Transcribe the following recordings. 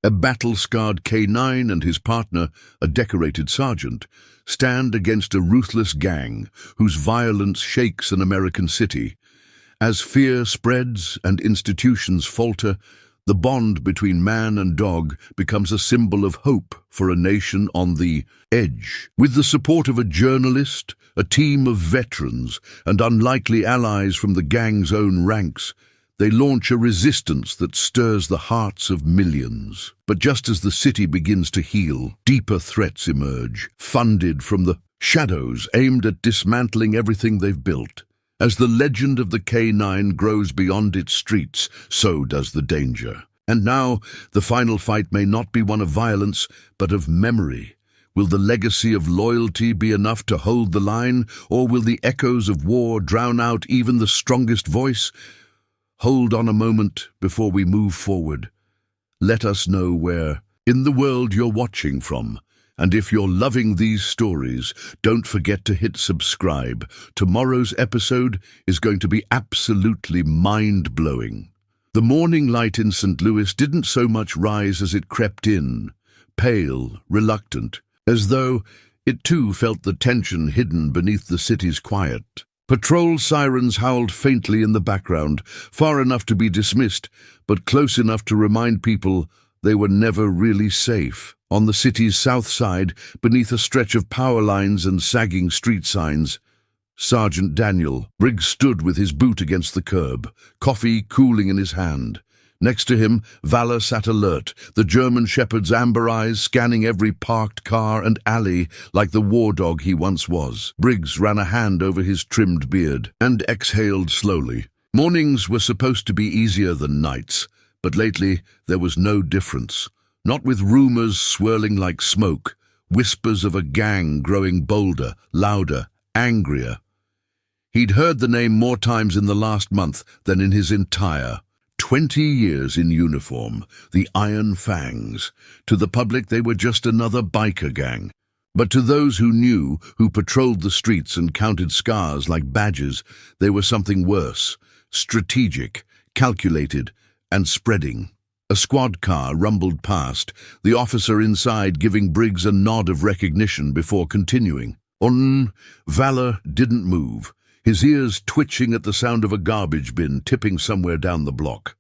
A battle-scarred K9 and his partner, a decorated sergeant, stand against a ruthless gang whose violence shakes an American city. As fear spreads and institutions falter, the bond between man and dog becomes a symbol of hope for a nation on the edge. With the support of a journalist, a team of veterans, and unlikely allies from the gang's own ranks, they launch a resistance that stirs the hearts of millions. But just as the city begins to heal, deeper threats emerge, funded from the shadows, aimed at dismantling everything they've built. As the legend of the K9 grows beyond its streets, so does the danger. And now, the final fight may not be one of violence, but of memory. Will the legacy of loyalty be enough to hold the line, or will the echoes of war drown out even the strongest voice? Hold on a moment before we move forward. Let us know where in the world you're watching from. And if you're loving these stories, don't forget to hit subscribe. Tomorrow's episode is going to be absolutely mind-blowing. The morning light in St. Louis didn't so much rise as it crept in, pale, reluctant, as though it too felt the tension hidden beneath the city's quiet. Patrol sirens howled faintly in the background, far enough to be dismissed, but close enough to remind people they were never really safe. On the city's south side, beneath a stretch of power lines and sagging street signs, Sergeant Daniel Briggs stood with his boot against the curb, coffee cooling in his hand. Next to him, Valor sat alert, the German shepherd's amber eyes scanning every parked car and alley like the war dog he once was. Briggs ran a hand over his trimmed beard and exhaled slowly. Mornings were supposed to be easier than nights, but lately there was no difference. Not with rumors swirling like smoke, whispers of a gang growing bolder, louder, angrier. He'd heard the name more times in the last month than in his entire 20 years in uniform, the Iron Fangs. To the public, they were just another biker gang. But to those who knew, who patrolled the streets and counted scars like badges, they were something worse, strategic, calculated, and spreading. A squad car rumbled past, the officer inside giving Briggs a nod of recognition before continuing. Valor didn't move, his ears twitching at the sound of a garbage bin tipping somewhere down the block.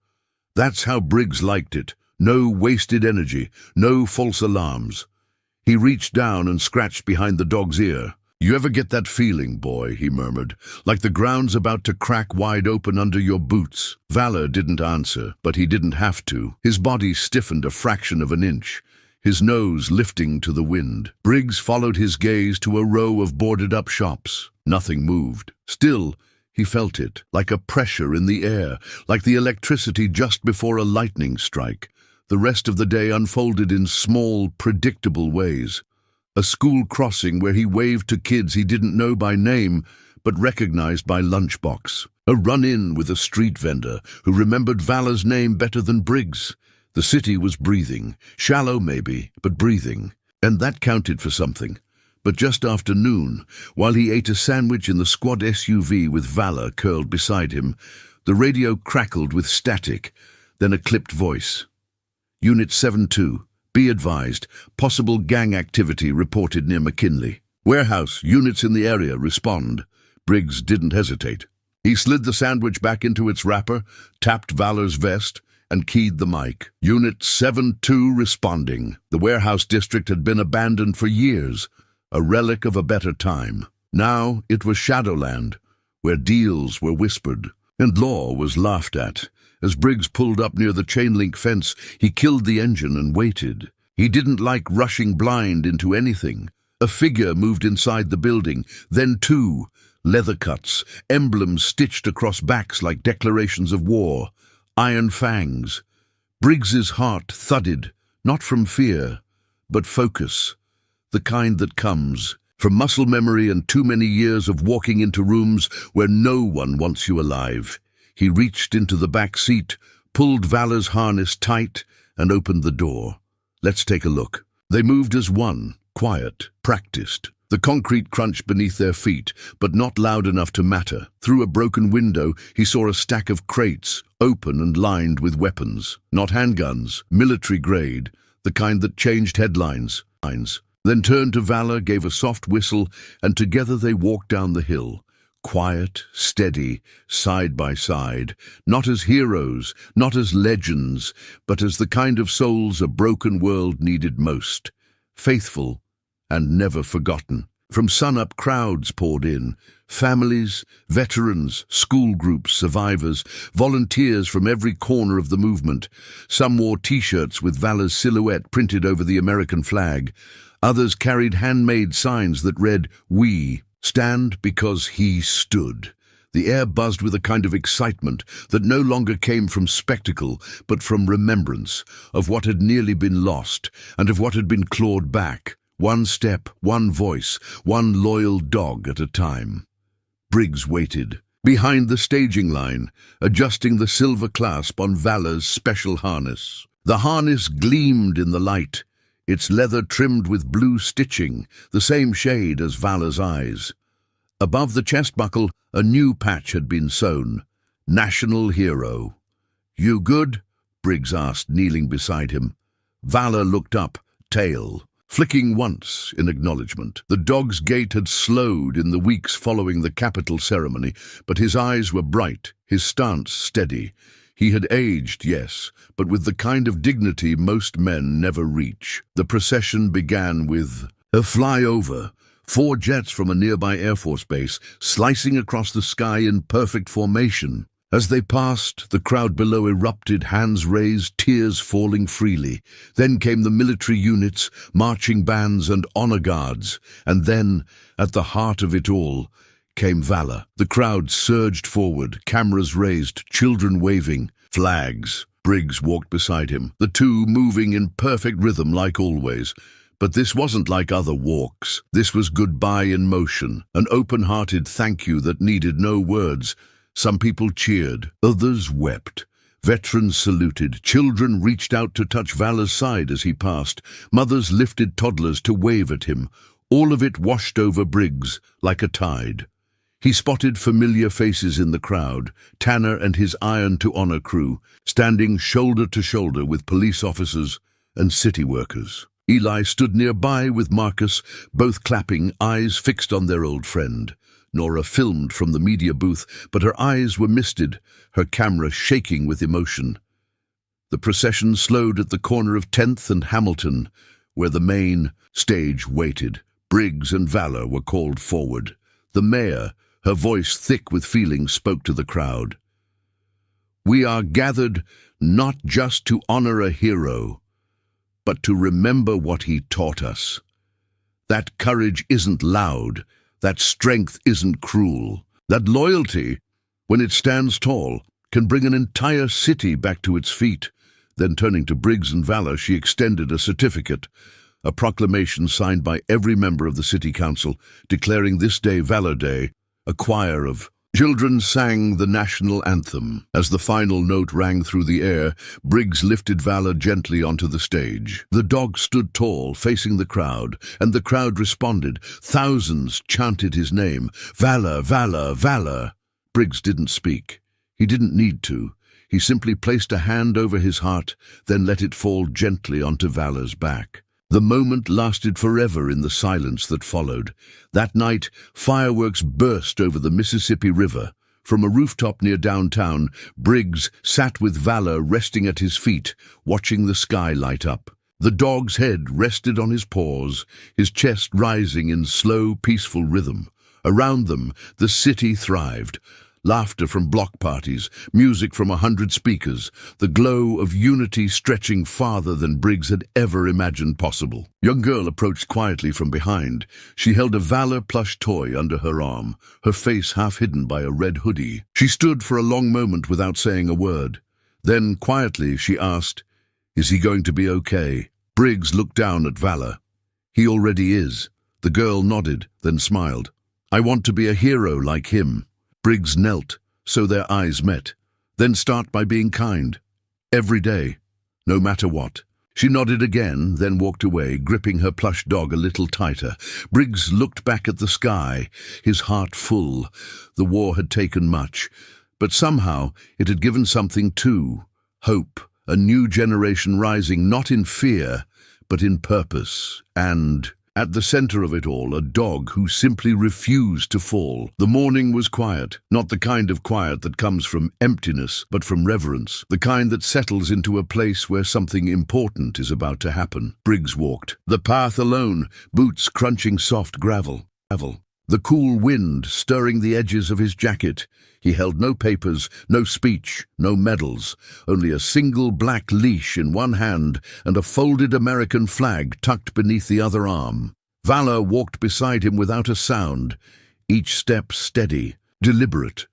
That's how Briggs liked it. No wasted energy, no false alarms. He reached down and scratched behind the dog's ear. "You ever get that feeling, boy," he murmured, "like the ground's about to crack wide open under your boots?" Valor didn't answer, but he didn't have to. His body stiffened a fraction of an inch, his nose lifting to the wind. Briggs followed his gaze to a row of boarded-up shops. Nothing moved. Still, he felt it, like a pressure in the air, like the electricity just before a lightning strike. The rest of the day unfolded in small, predictable ways. A school crossing where he waved to kids he didn't know by name, but recognized by lunchbox. A run-in with a street vendor who remembered Valor's name better than Briggs. The city was breathing, shallow maybe, but breathing. And that counted for something. But just after noon, while he ate a sandwich in the squad SUV with Valor curled beside him, the radio crackled with static, then a clipped voice. "Unit 7-2. Be advised, possible gang activity reported near McKinley. Warehouse, units in the area, respond." Briggs didn't hesitate. He slid the sandwich back into its wrapper, tapped Valor's vest, and keyed the mic. "Unit 7-2 responding." The warehouse district had been abandoned for years, a relic of a better time. Now it was Shadowland, where deals were whispered, and law was laughed at. As Briggs pulled up near the chain-link fence, he killed the engine and waited. He didn't like rushing blind into anything. A figure moved inside the building, then two, leather cuts, emblems stitched across backs like declarations of war. Iron Fangs. Briggs's heart thudded, not from fear, but focus. The kind that comes from muscle memory and too many years of walking into rooms where no one wants you alive. He reached into the back seat, pulled Valor's harness tight, and opened the door. "Let's take a look." They moved as one, quiet, practiced. The concrete crunched beneath their feet, but not loud enough to matter. Through a broken window, he saw a stack of crates, open and lined with weapons. Not handguns, military grade, the kind that changed headlines. Then turned to Valor, gave a soft whistle, and together they walked down the hill. Quiet, steady, side by side, not as heroes, not as legends, but as the kind of souls a broken world needed most. Faithful and never forgotten. From sunup, crowds poured in. Families, veterans, school groups, survivors, volunteers from every corner of the movement. Some wore T-shirts with Valor's silhouette printed over the American flag. Others carried handmade signs that read, "We stand because he stood." The air buzzed with a kind of excitement that no longer came from spectacle, but from remembrance of what had nearly been lost and of what had been clawed back. One step, one voice, one loyal dog at a time. Briggs waited, behind the staging line, adjusting the silver clasp on Valor's special harness. The harness gleamed in the light, its leather trimmed with blue stitching, the same shade as Valor's eyes. Above the chest buckle, a new patch had been sewn. National Hero. "You good?" Briggs asked, kneeling beside him. Valor looked up, tail flicking once in acknowledgement. The dog's gait had slowed in the weeks following the capital ceremony, but his eyes were bright, his stance steady. He had aged, yes, but with the kind of dignity most men never reach. The procession began with a flyover, 4 jets from a nearby Air Force base slicing across the sky in perfect formation. As they passed, the crowd below erupted, hands raised, tears falling freely. Then came the military units, marching bands and honor guards. And then, at the heart of it all, came Valor. The crowd surged forward, cameras raised, children waving, flags. Briggs walked beside him, the two moving in perfect rhythm like always. But this wasn't like other walks. This was goodbye in motion, an open-hearted thank you that needed no words. Some people cheered, others wept. Veterans saluted, children reached out to touch Valor's side as he passed, mothers lifted toddlers to wave at him. All of it washed over Briggs like a tide. He spotted familiar faces in the crowd, Tanner and his Iron to Honor crew, standing shoulder to shoulder with police officers and city workers. Eli stood nearby with Marcus, both clapping, eyes fixed on their old friend. Nora filmed from the media booth, but her eyes were misted, her camera shaking with emotion. The procession slowed at the corner of 10th and Hamilton, where the main stage waited. Briggs and Valor were called forward. The mayor, her voice thick with feeling, spoke to the crowd. "We are gathered not just to honor a hero, but to remember what he taught us. That courage isn't loud. That strength isn't cruel. That loyalty, when it stands tall, can bring an entire city back to its feet." Then turning to Briggs and Valor, she extended a certificate, a proclamation signed by every member of the city council, declaring this day Valor Day. A choir of children sang the national anthem. As the final note rang through the air, Briggs lifted Valor gently onto the stage. The dog stood tall, facing the crowd, and the crowd responded. Thousands chanted his name. "Valor, Valor, Valor." Briggs didn't speak. He didn't need to. He simply placed a hand over his heart, then let it fall gently onto Valor's back. The moment lasted forever in the silence that followed. That night, fireworks burst over the Mississippi River. From a rooftop near downtown, Briggs sat with Valor resting at his feet, watching the sky light up. The dog's head rested on his paws, his chest rising in slow, peaceful rhythm. Around them, the city thrived. Laughter from block parties, music from 100 speakers, the glow of unity stretching farther than Briggs had ever imagined possible. A young girl approached quietly from behind. She held a Valor plush toy under her arm, her face half hidden by a red hoodie. She stood for a long moment without saying a word. Then, quietly, she asked, "Is he going to be okay?" Briggs looked down at Valor. "He already is." The girl nodded, then smiled. "I want to be a hero like him." Briggs knelt, so their eyes met. "Then start by being kind. Every day, no matter what." She nodded again, then walked away, gripping her plush dog a little tighter. Briggs looked back at the sky, his heart full. The war had taken much, but somehow it had given something too. Hope, a new generation rising not in fear, but in purpose. And at the center of it all, a dog who simply refused to fall. The morning was quiet, not the kind of quiet that comes from emptiness, but from reverence, the kind that settles into a place where something important is about to happen. Briggs walked, the path alone, boots crunching soft gravel. The cool wind stirring the edges of his jacket. He held no papers, no speech, no medals, only a single black leash in one hand and a folded American flag tucked beneath the other arm. Valor walked beside him without a sound, each step steady, deliberate.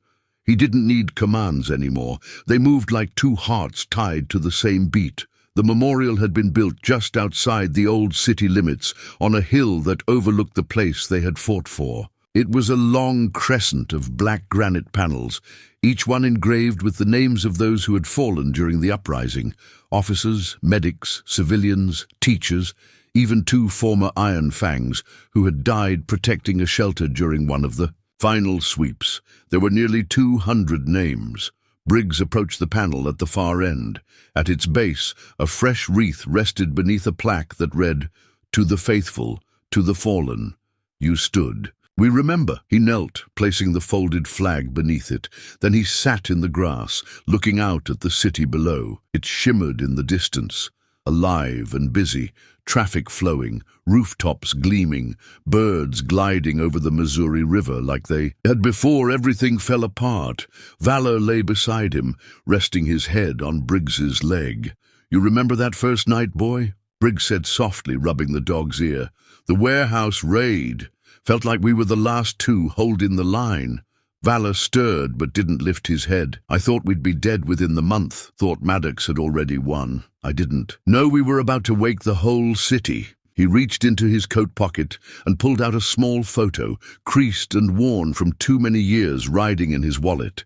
He didn't need commands anymore. They moved like two hearts tied to the same beat. The memorial had been built just outside the old city limits, on a hill that overlooked the place they had fought for. It was a long crescent of black granite panels, each one engraved with the names of those who had fallen during the uprising: officers, medics, civilians, teachers, even two former Iron Fangs who had died protecting a shelter during one of the final sweeps. There were nearly 200 names. Briggs approached the panel at the far end. At its base, a fresh wreath rested beneath a plaque that read, "To the faithful, to the fallen, you stood." "We remember." He knelt, placing the folded flag beneath it. Then he sat in the grass, looking out at the city below. It shimmered in the distance, alive and busy, traffic flowing, rooftops gleaming, birds gliding over the Missouri River like they had before everything fell apart. Valor lay beside him, resting his head on Briggs's leg. "You remember that first night, boy?" Briggs said softly, rubbing the dog's ear. "The warehouse raid. Felt like we were the last two holding the line." Valor stirred but didn't lift his head. "I thought we'd be dead within the month. Thought Maddox had already won. I didn't know we were about to wake the whole city." He reached into his coat pocket and pulled out a small photo, creased and worn from too many years riding in his wallet.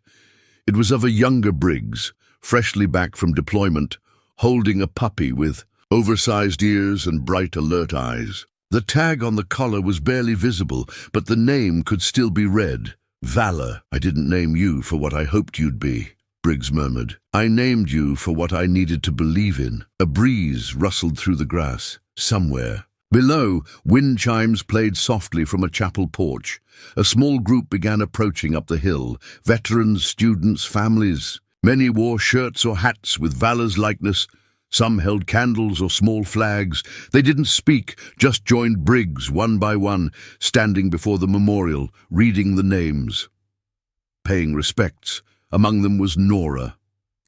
It was of a younger Briggs, freshly back from deployment, holding a puppy with oversized ears and bright, alert eyes. The tag on the collar was barely visible, but the name could still be read. "Valor. I didn't name you for what I hoped you'd be," Briggs murmured. "I named you for what I needed to believe in." A breeze rustled through the grass. Somewhere below, wind chimes played softly from a chapel porch. A small group began approaching up the hill. Veterans, students, families. Many wore shirts or hats with Valor's likeness. Some held candles or small flags. They didn't speak, just joined Briggs one by one, standing before the memorial, reading the names, paying respects. Among them was Nora,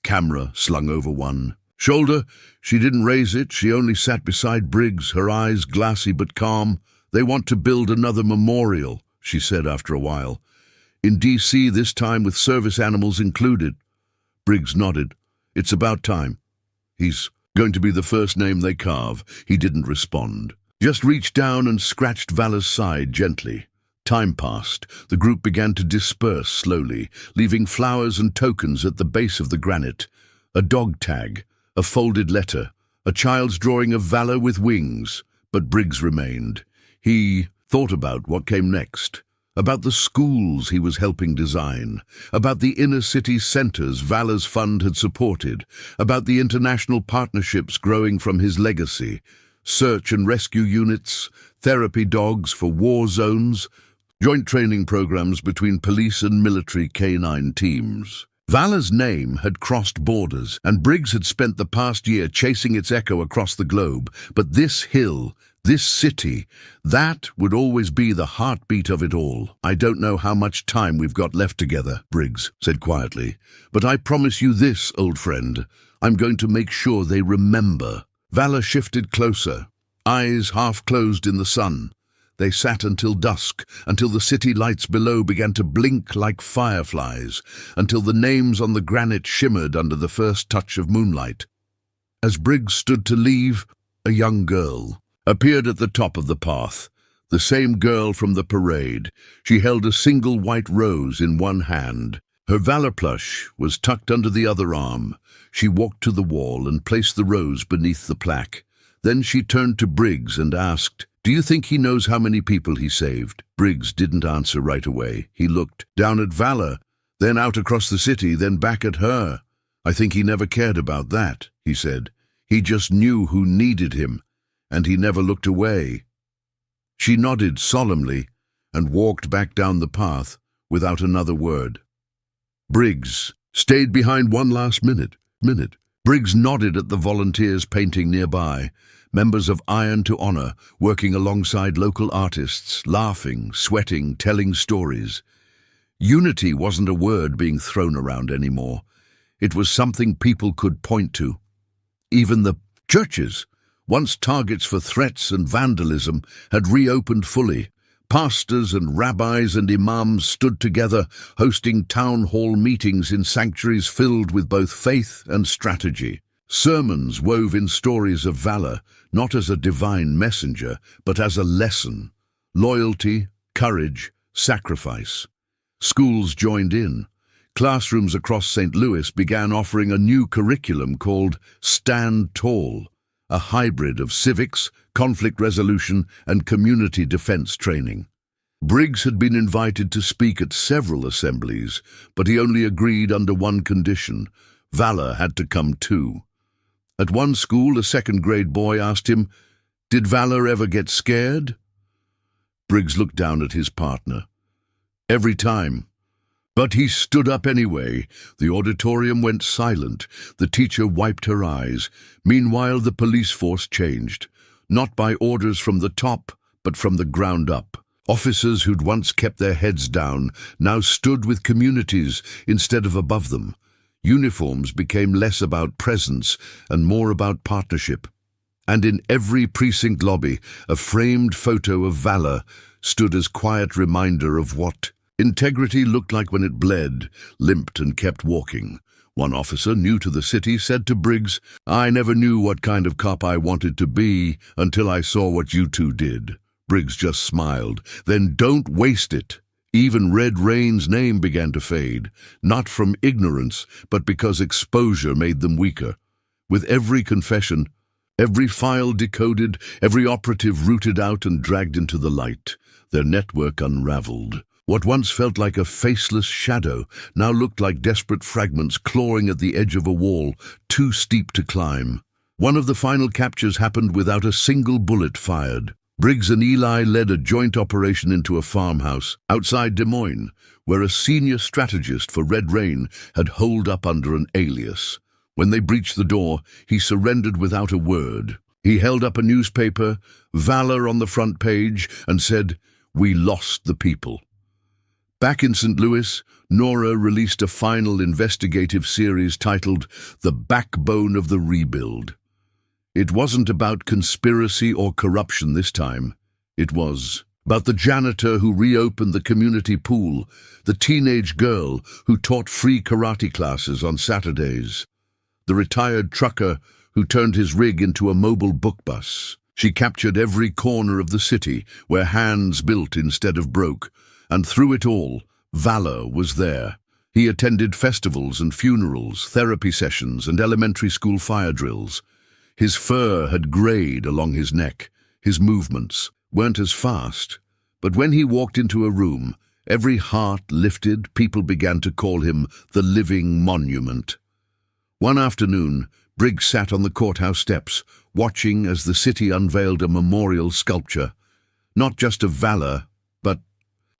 camera slung over one shoulder. She didn't raise it, she only sat beside Briggs, her eyes glassy but calm. "They want to build another memorial," she said after a while. "In D.C. this time with service animals included." Briggs nodded. "It's about time. He's going to be the first name they carve." He didn't respond, just reached down and scratched Valor's side gently. Time passed. The group began to disperse slowly, leaving flowers and tokens at the base of the granite. A dog tag, a folded letter, a child's drawing of Valor with wings. But Briggs remained. He thought about what came next, about the schools he was helping design, about the inner city centers Valor's fund had supported, about the international partnerships growing from his legacy, search and rescue units, therapy dogs for war zones, joint training programs between police and military canine teams. Valor's name had crossed borders, and Briggs had spent the past year chasing its echo across the globe. But this hill, this city, that would always be the heartbeat of it all. "I don't know how much time we've got left together," Briggs said quietly, "but I promise you this, old friend. I'm going to make sure they remember." Valor shifted closer, eyes half closed in the sun. They sat until dusk, until the city lights below began to blink like fireflies, until the names on the granite shimmered under the first touch of moonlight. As Briggs stood to leave, a young girl appeared at the top of the path, the same girl from the parade. She held a single white rose in one hand. Her valor plush was tucked under the other arm. She walked to the wall and placed the rose beneath the plaque. Then she turned to Briggs and asked, "Do you think he knows how many people he saved?" Briggs didn't answer right away. He looked down at Valor, then out across the city, then back at her. "I think he never cared about that," he said. "He just knew who needed him, and he never looked away." She nodded solemnly and walked back down the path without another word. Briggs stayed behind one last minute. Briggs nodded at the volunteers painting nearby, members of Iron to Honor working alongside local artists, laughing, sweating, telling stories. Unity wasn't a word being thrown around anymore. It was something people could point to. Even the churches, once targets for threats and vandalism, had reopened fully. Pastors and rabbis and imams stood together, hosting town hall meetings in sanctuaries filled with both faith and strategy. Sermons wove in stories of valor, not as a divine messenger, but as a lesson. Loyalty, courage, sacrifice. Schools joined in. Classrooms across St. Louis began offering a new curriculum called Stand Tall, a hybrid of civics, conflict resolution, and community defense training. Briggs had been invited to speak at several assemblies, but he only agreed under one condition: valor had to come too. At one school, a second-grade boy asked him, "Did Valor ever get scared?" Briggs looked down at his partner. "Every time." But he stood up anyway. The auditorium went silent. The teacher wiped her eyes. Meanwhile, the police force changed. Not by orders from the top, but from the ground up. Officers who'd once kept their heads down now stood with communities instead of above them. Uniforms became less about presence and more about partnership. And in every precinct lobby, a framed photo of valor stood as quiet reminder of what integrity looked like when it bled, limped, and kept walking. One officer, new to the city, said to Briggs, "I never knew what kind of cop I wanted to be until I saw what you two did." Briggs just smiled. "Then don't waste it." Even Red Rain's name began to fade, not from ignorance, but because exposure made them weaker. With every confession, every file decoded, every operative rooted out and dragged into the light, their network unraveled. What once felt like a faceless shadow now looked like desperate fragments clawing at the edge of a wall, too steep to climb. One of the final captures happened without a single bullet fired. Briggs and Eli led a joint operation into a farmhouse outside Des Moines, where a senior strategist for Red Rain had holed up under an alias. When they breached the door, he surrendered without a word. He held up a newspaper, Valor on the front page, and said, "We lost the people." Back in St. Louis, Nora released a final investigative series titled The Backbone of the Rebuild. It wasn't about conspiracy or corruption this time. It was about the janitor who reopened the community pool, the teenage girl who taught free karate classes on Saturdays, the retired trucker who turned his rig into a mobile book bus. She captured every corner of the city where hands built instead of broke, and through it all, valor was there. He attended festivals and funerals, therapy sessions, and elementary school fire drills. His fur had grayed along his neck. His movements weren't as fast. But when he walked into a room, every heart lifted. People began to call him the living monument. One afternoon, Briggs sat on the courthouse steps, watching as the city unveiled a memorial sculpture, not just of valor, but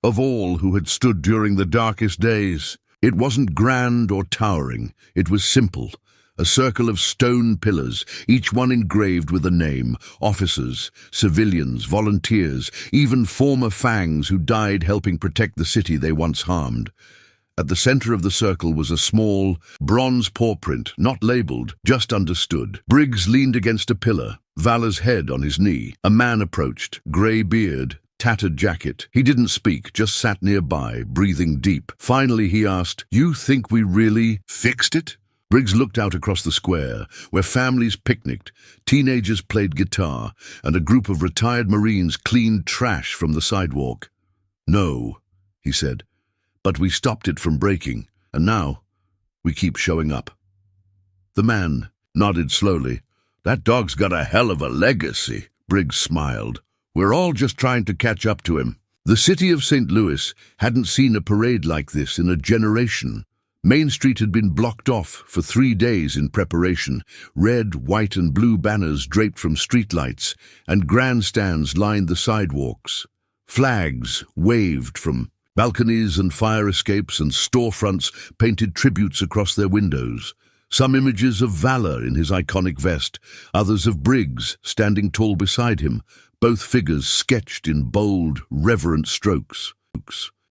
of all who had stood during the darkest days. It wasn't grand or towering. It was simple. A circle of stone pillars, each one engraved with a name: officers, civilians, volunteers, even former fangs who died helping protect the city they once harmed. At the center of the circle was a small, bronze paw print, not labeled, just understood. Briggs leaned against a pillar, Valor's head on his knee. A man approached, gray beard, tattered jacket. He didn't speak, just sat nearby, breathing deep. Finally he asked, "You think we really fixed it?" Briggs looked out across the square, where families picnicked, teenagers played guitar, and a group of retired Marines cleaned trash from the sidewalk. "No," he said, "but we stopped it from breaking. And now, we keep showing up. The man nodded slowly. That dog's got a hell of a legacy, Briggs smiled. We're all just trying to catch up to him. The city of St. Louis hadn't seen a parade like this in a generation. Main Street had been blocked off for 3 days in preparation. Red, white, and blue banners draped from streetlights, and grandstands lined the sidewalks. Flags waved from balconies and fire escapes, and storefronts painted tributes across their windows. Some images of valor in his iconic vest, others of Briggs standing tall beside him, both figures sketched in bold, reverent strokes.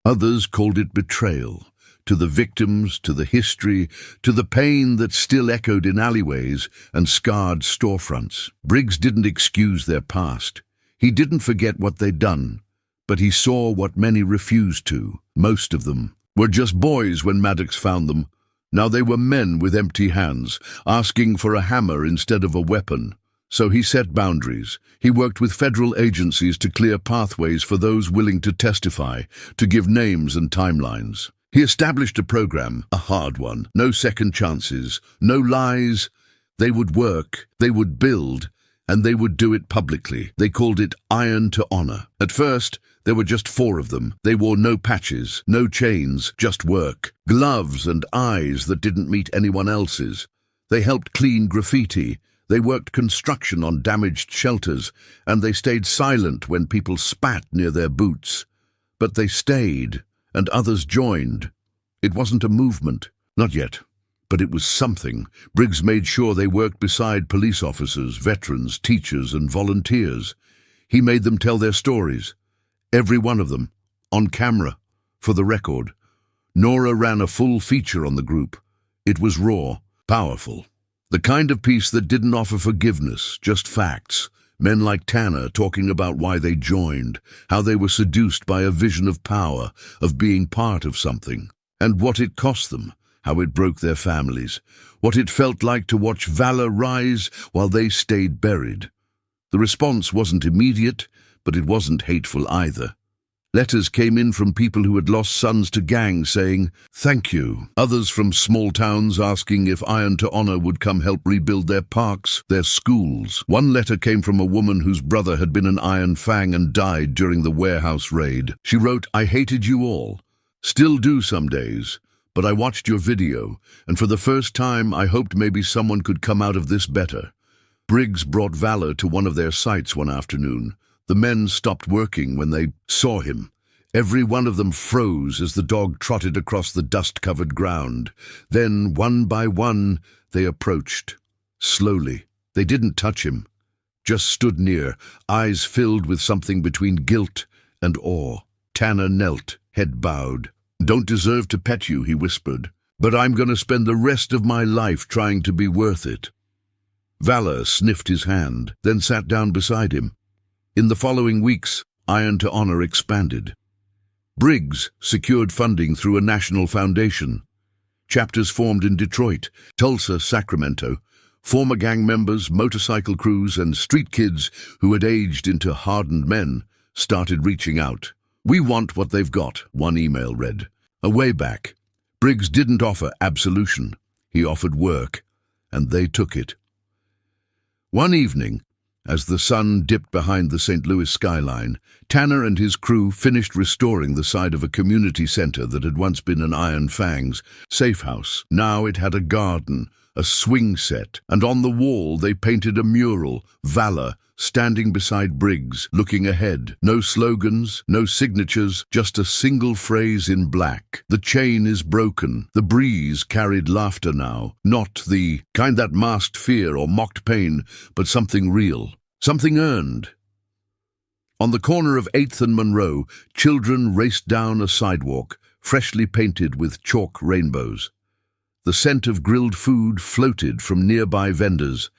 Others called it betrayal, to the victims, to the history, to the pain that still echoed in alleyways and scarred storefronts. Briggs didn't excuse their past. He didn't forget what they'd done, but he saw what many refused to. Most of them were just boys when Maddox found them. Now they were men with empty hands, asking for a hammer instead of a weapon. So he set boundaries. He worked with federal agencies to clear pathways for those willing to testify, to give names and timelines. He established a program, a hard one, no second chances, no lies. They would work, they would build, and they would do it publicly. They called it Iron to Honor. At first, there were just 4 of them. They wore no patches, no chains, just work. Gloves and eyes that didn't meet anyone else's. They helped clean graffiti. They worked construction on damaged shelters, and they stayed silent when people spat near their boots. But they stayed, and others joined. It wasn't a movement, not yet, but it was something. Briggs made sure they worked beside police officers, veterans, teachers, and volunteers. He made them tell their stories. Every one of them, on camera, for the record. Nora ran a full feature on the group. It was raw, powerful. The kind of piece that didn't offer forgiveness, just facts. Men like Tanner talking about why they joined, how they were seduced by a vision of power, of being part of something, and what it cost them, how it broke their families, what it felt like to watch valor rise while they stayed buried. The response wasn't immediate, but it wasn't hateful either. Letters came in from people who had lost sons to gangs saying, "Thank you." Others from small towns asking if Iron to Honor would come help rebuild their parks, their schools. One letter came from a woman whose brother had been an Iron Fang and died during the warehouse raid. She wrote, "I hated you all. Still do some days. But I watched your video, and for the first time I hoped maybe someone could come out of this better." Briggs brought valor to one of their sites one afternoon. The men stopped working when they saw him. Every one of them froze as the dog trotted across the dust-covered ground. Then, one by one, they approached. Slowly. They didn't touch him, just stood near, eyes filled with something between guilt and awe. Tanner knelt, head bowed. "Don't deserve to pet you," he whispered, "but I'm going to spend the rest of my life trying to be worth it." Valor sniffed his hand, then sat down beside him. In the following weeks, Iron to Honor expanded. Briggs secured funding through a national foundation. Chapters formed in Detroit, Tulsa, Sacramento. Former gang members, motorcycle crews, and street kids who had aged into hardened men started reaching out. "We want what they've got," one email read. A way back. Briggs didn't offer absolution. He offered work, and they took it. One evening, as the sun dipped behind the St. Louis skyline, Tanner and his crew finished restoring the side of a community center that had once been an Iron Fang's safe house. Now it had a garden, a swing set, and on the wall they painted a mural, Valor, standing beside Briggs, looking ahead. No slogans, no signatures, just a single phrase in black. "The chain is broken." The breeze carried laughter now, not the kind that masked fear or mocked pain, but something real, something earned. On the corner of 8th and Monroe, children raced down a sidewalk, freshly painted with chalk rainbows. The scent of grilled food floated from nearby vendors,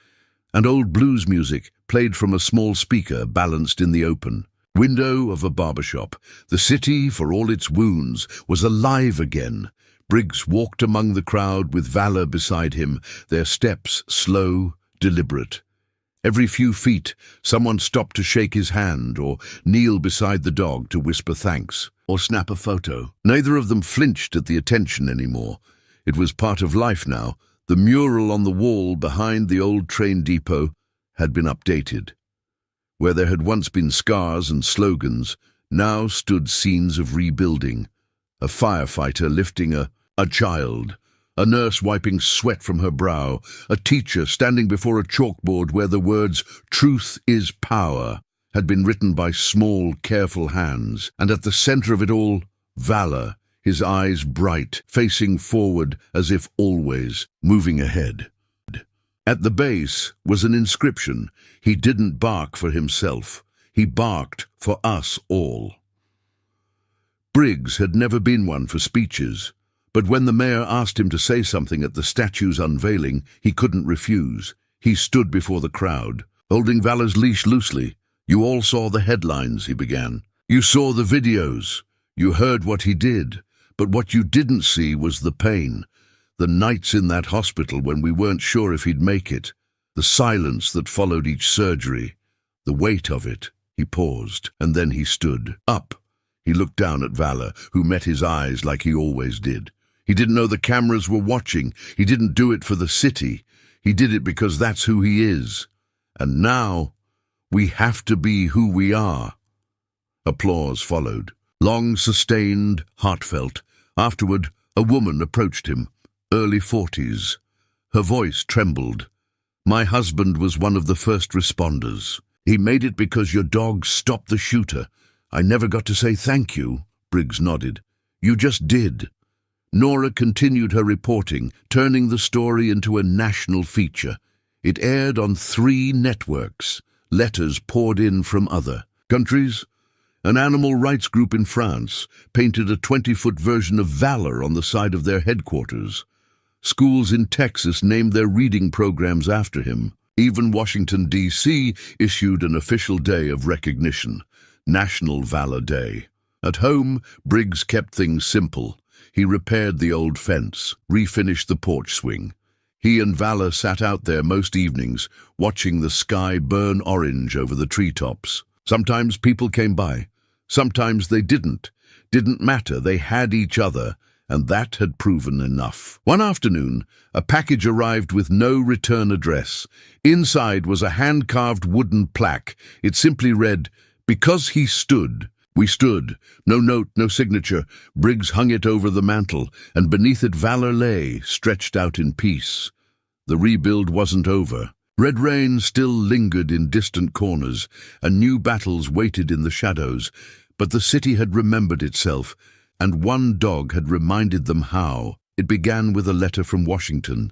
and old blues music played from a small speaker balanced in the open window of a barbershop. The city, for all its wounds, was alive again. Briggs walked among the crowd with Valor beside him, their steps slow, deliberate. Every few feet, someone stopped to shake his hand or kneel beside the dog to whisper thanks or snap a photo. Neither of them flinched at the attention anymore. It was part of life now. The mural on the wall behind the old train depot had been updated. Where there had once been scars and slogans, now stood scenes of rebuilding. A firefighter lifting a child, a nurse wiping sweat from her brow, a teacher standing before a chalkboard where the words "Truth is power" had been written by small, careful hands, and at the center of it all, Valor, his eyes bright, facing forward as if always moving ahead. At the base was an inscription. He didn't bark for himself. He barked for us all. Briggs had never been one for speeches, but when the mayor asked him to say something at the statue's unveiling, he couldn't refuse. He stood before the crowd, holding Valor's leash loosely. "You all saw the headlines," he began. "You saw the videos. You heard what he did. But what you didn't see was the pain. The nights in that hospital when we weren't sure if he'd make it. The silence that followed each surgery. The weight of it." He paused, and then he stood up. He looked down at Valor, who met his eyes like he always did. He didn't know the cameras were watching. He didn't do it for the city. He did it because that's who he is. And now, we have to be who we are. Applause followed. Long, sustained, heartfelt. Afterward, a woman approached him, early 40s. Her voice trembled. "My husband was one of the first responders. He made it because your dog stopped the shooter. I never got to say thank you." Briggs nodded. "You just did." Nora continued her reporting, turning the story into a national feature. It aired on 3 networks. Letters poured in from other countries. An animal rights group in France painted a 20-foot version of Valor on the side of their headquarters. Schools in Texas named their reading programs after him. Even Washington, D.C. issued an official day of recognition, National Valor Day. At home, Briggs kept things simple. He repaired the old fence, refinished the porch swing. He and Valor sat out there most evenings, watching the sky burn orange over the treetops. Sometimes people came by. Sometimes they didn't. Didn't matter, they had each other, and that had proven enough. One afternoon, a package arrived with no return address. Inside was a hand-carved wooden plaque. It simply read, "Because he stood, we stood." No note, no signature. Briggs hung it over the mantel, and beneath it Valor lay, stretched out in peace. The rebuild wasn't over. Red rain still lingered in distant corners, and new battles waited in the shadows, but the city had remembered itself, and one dog had reminded them how. It began with a letter from Washington,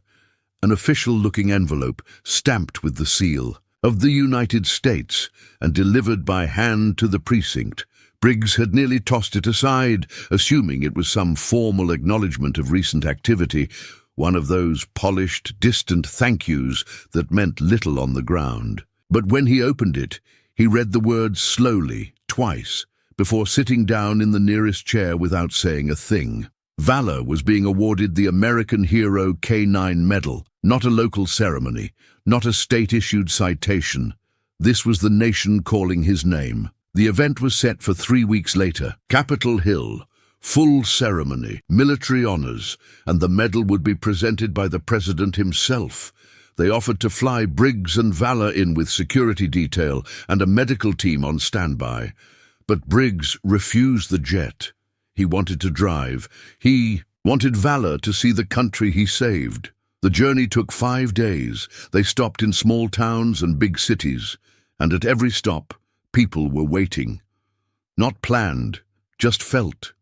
an official-looking envelope stamped with the seal of the United States and delivered by hand to the precinct. Briggs had nearly tossed it aside, assuming it was some formal acknowledgement of recent activity, one of those polished, distant thank yous that meant little on the ground. But when he opened it, he read the words slowly, twice, before sitting down in the nearest chair without saying a thing. Valor was being awarded the American Hero K9 Medal, not a local ceremony, not a state-issued citation. This was the nation calling his name. The event was set for 3 weeks later, Capitol Hill. Full ceremony, military honors, and the medal would be presented by the president himself. They offered to fly Briggs and Valor in with security detail and a medical team on standby. But Briggs refused the jet. He wanted to drive. He wanted Valor to see the country he saved. The journey took 5 days. They stopped in small towns and big cities, and at every stop, people were waiting. Not planned, just felt.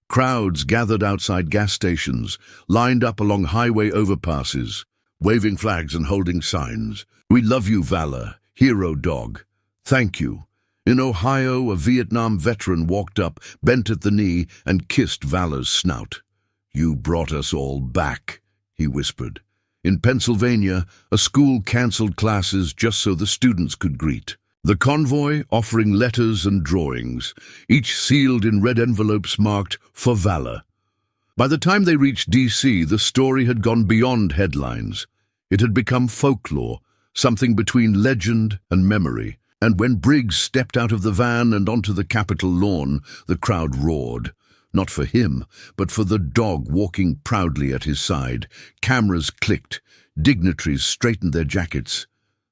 Crowds gathered outside gas stations, lined up along highway overpasses, waving flags and holding signs. "We love you, Valor, hero dog. Thank you." In Ohio, a Vietnam veteran walked up, bent at the knee, and kissed Valor's snout. "You brought us all back," he whispered. In Pennsylvania, a school canceled classes just so the students could greet. The convoy offering letters and drawings, each sealed in red envelopes marked "For Valor." By the time they reached D.C., the story had gone beyond headlines. It had become folklore, something between legend and memory. And when Briggs stepped out of the van and onto the Capitol lawn, the crowd roared. Not for him, but for the dog walking proudly at his side. Cameras clicked, dignitaries straightened their jackets.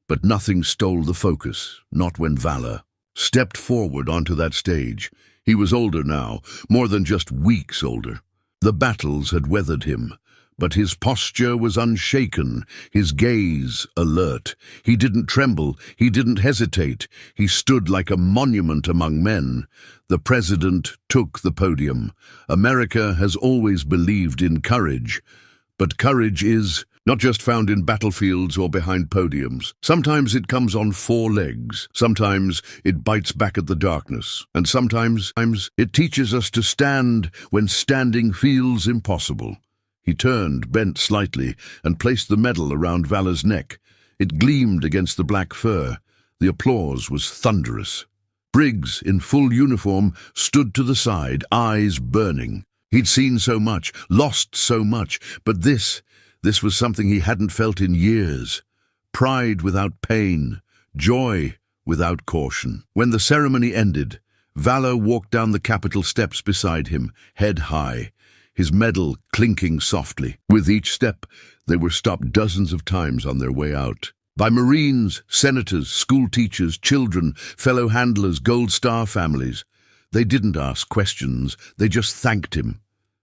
But nothing stole the focus, not when Valor stepped forward onto that stage. He was older now, more than just weeks older. The battles had weathered him, but his posture was unshaken, his gaze alert. He didn't tremble, he didn't hesitate. He stood like a monument among men. The president took the podium. America has always believed in courage, but courage is not just found in battlefields or behind podiums. Sometimes it comes on four legs. Sometimes it bites back at the darkness. And sometimes it teaches us to stand when standing feels impossible. He turned, bent slightly, and placed the medal around Valor's neck. It gleamed against the black fur. The applause was thunderous. Briggs, in full uniform, stood to the side, eyes burning. He'd seen so much, lost so much, but this was something he hadn't felt in years. Pride without pain, joy without caution. When the ceremony ended, Valor walked down the Capitol steps beside him, head high, his medal clinking softly. With each step, they were stopped dozens of times on their way out. By Marines, senators, school teachers, children, fellow handlers, Gold Star families. They didn't ask questions, they just thanked him.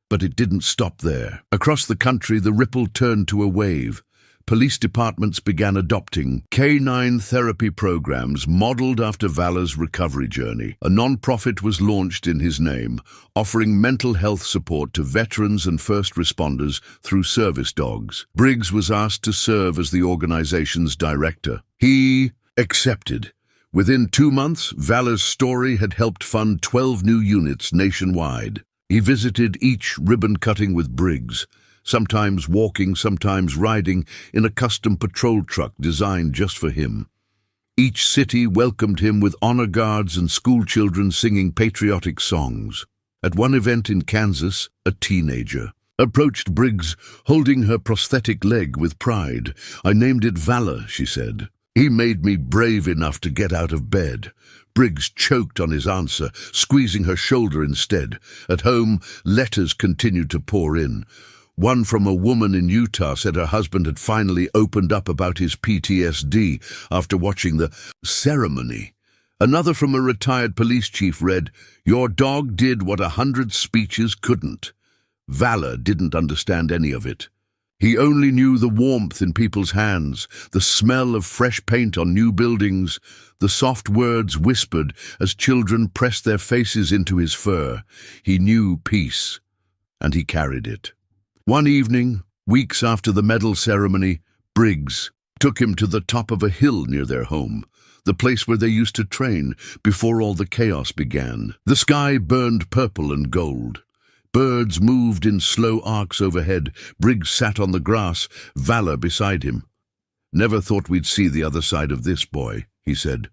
But it didn't stop there. Across the country, the ripple turned to a wave. Police departments began adopting canine therapy programs modeled after Valor's recovery journey. A non-profit was launched in his name, offering mental health support to veterans and first responders through service dogs. Briggs was asked to serve as the organization's director. He accepted. Within 2 months, Valor's story had helped fund 12 new units nationwide. He visited each ribbon-cutting with Briggs, sometimes walking, sometimes riding, in a custom patrol truck designed just for him. Each city welcomed him with honor guards and schoolchildren singing patriotic songs. At one event in Kansas, a teenager approached Briggs, holding her prosthetic leg with pride. "I named it Valor," she said. "He made me brave enough to get out of bed." Briggs choked on his answer, squeezing her shoulder instead. At home, letters continued to pour in. One from a woman in Utah said her husband had finally opened up about his PTSD after watching the ceremony. Another from a retired police chief read, "Your dog did what 100 speeches couldn't." Valor didn't understand any of it. He only knew the warmth in people's hands, the smell of fresh paint on new buildings, the soft words whispered as children pressed their faces into his fur. He knew peace, and he carried it. One evening, weeks after the medal ceremony, Briggs took him to the top of a hill near their home, the place where they used to train before all the chaos began. The sky burned purple and gold. Birds moved in slow arcs overhead. Briggs sat on the grass, Valor beside him. "Never thought we'd see the other side of this, boy," he said.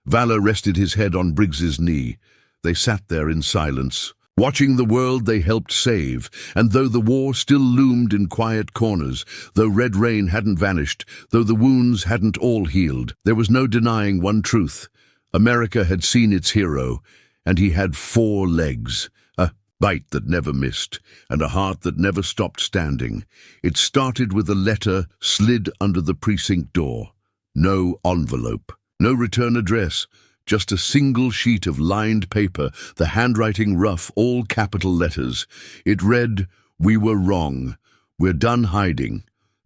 Valor rested his head on Briggs's knee. They sat there in silence, watching the world they helped save, and though the war still loomed in quiet corners, though Red Rain hadn't vanished, though the wounds hadn't all healed, there was no denying one truth. America had seen its hero, and he had 4 legs. A bite that never missed, and a heart that never stopped standing. It started with a letter slid under the precinct door. No envelope, no return address, just a single sheet of lined paper, the handwriting rough, all capital letters. It read, "We were wrong. We're done hiding.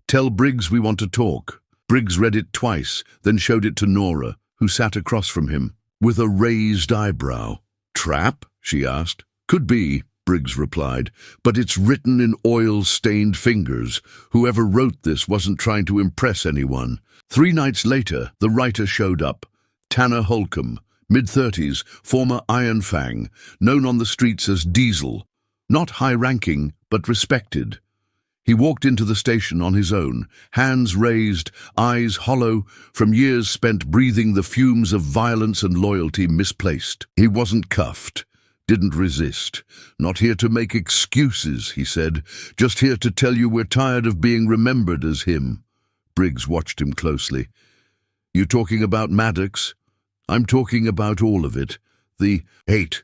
Tell Briggs we want to talk." Briggs read it twice, then showed it to Nora, who sat across from him, with a raised eyebrow. "Trap?" she asked. "Could be," Briggs replied, "but it's written in oil-stained fingers. Whoever wrote this wasn't trying to impress anyone." 3 nights later, the writer showed up. Tanner Holcomb, mid-30s, former Iron Fang, known on the streets as Diesel. Not high-ranking, but respected. He walked into the station on his own, hands raised, eyes hollow, from years spent breathing the fumes of violence and loyalty misplaced. He wasn't cuffed. Didn't resist. "Not here to make excuses," he said. "Just here to tell you we're tired of being remembered as him." Briggs watched him closely. You talking about Maddox? I'm talking about all of it. The hate.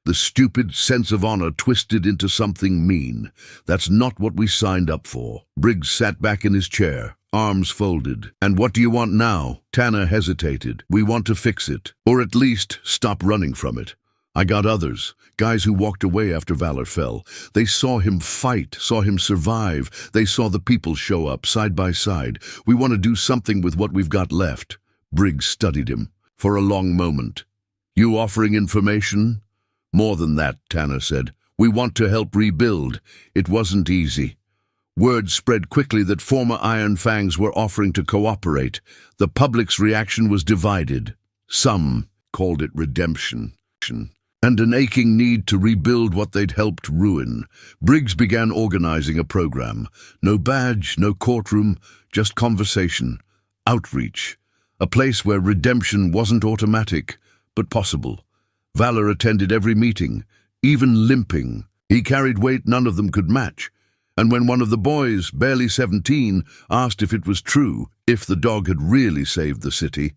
The stupid sense of honor twisted into something mean. That's not what we signed up for. Briggs sat back in his chair, arms folded. And what do you want now? Tanner hesitated. We want to fix it. Or at least stop running from it. I got others. Guys who walked away after Valor fell. They saw him fight, saw him survive. They saw the people show up, side by side. We want to do something with what we've got left. Briggs studied him for a long moment. You offering information? More than that, Tanner said. We want to help rebuild. It wasn't easy. Word spread quickly that former Iron Fangs were offering to cooperate. The public's reaction was divided. Some called it redemption, and an aching need to rebuild what they'd helped ruin. Briggs began organizing a program. No badge, no courtroom, just conversation, outreach. A place where redemption wasn't automatic, but possible. Valor attended every meeting, even limping. He carried weight none of them could match. And when one of the boys, barely 17, asked if it was true, if the dog had really saved the city,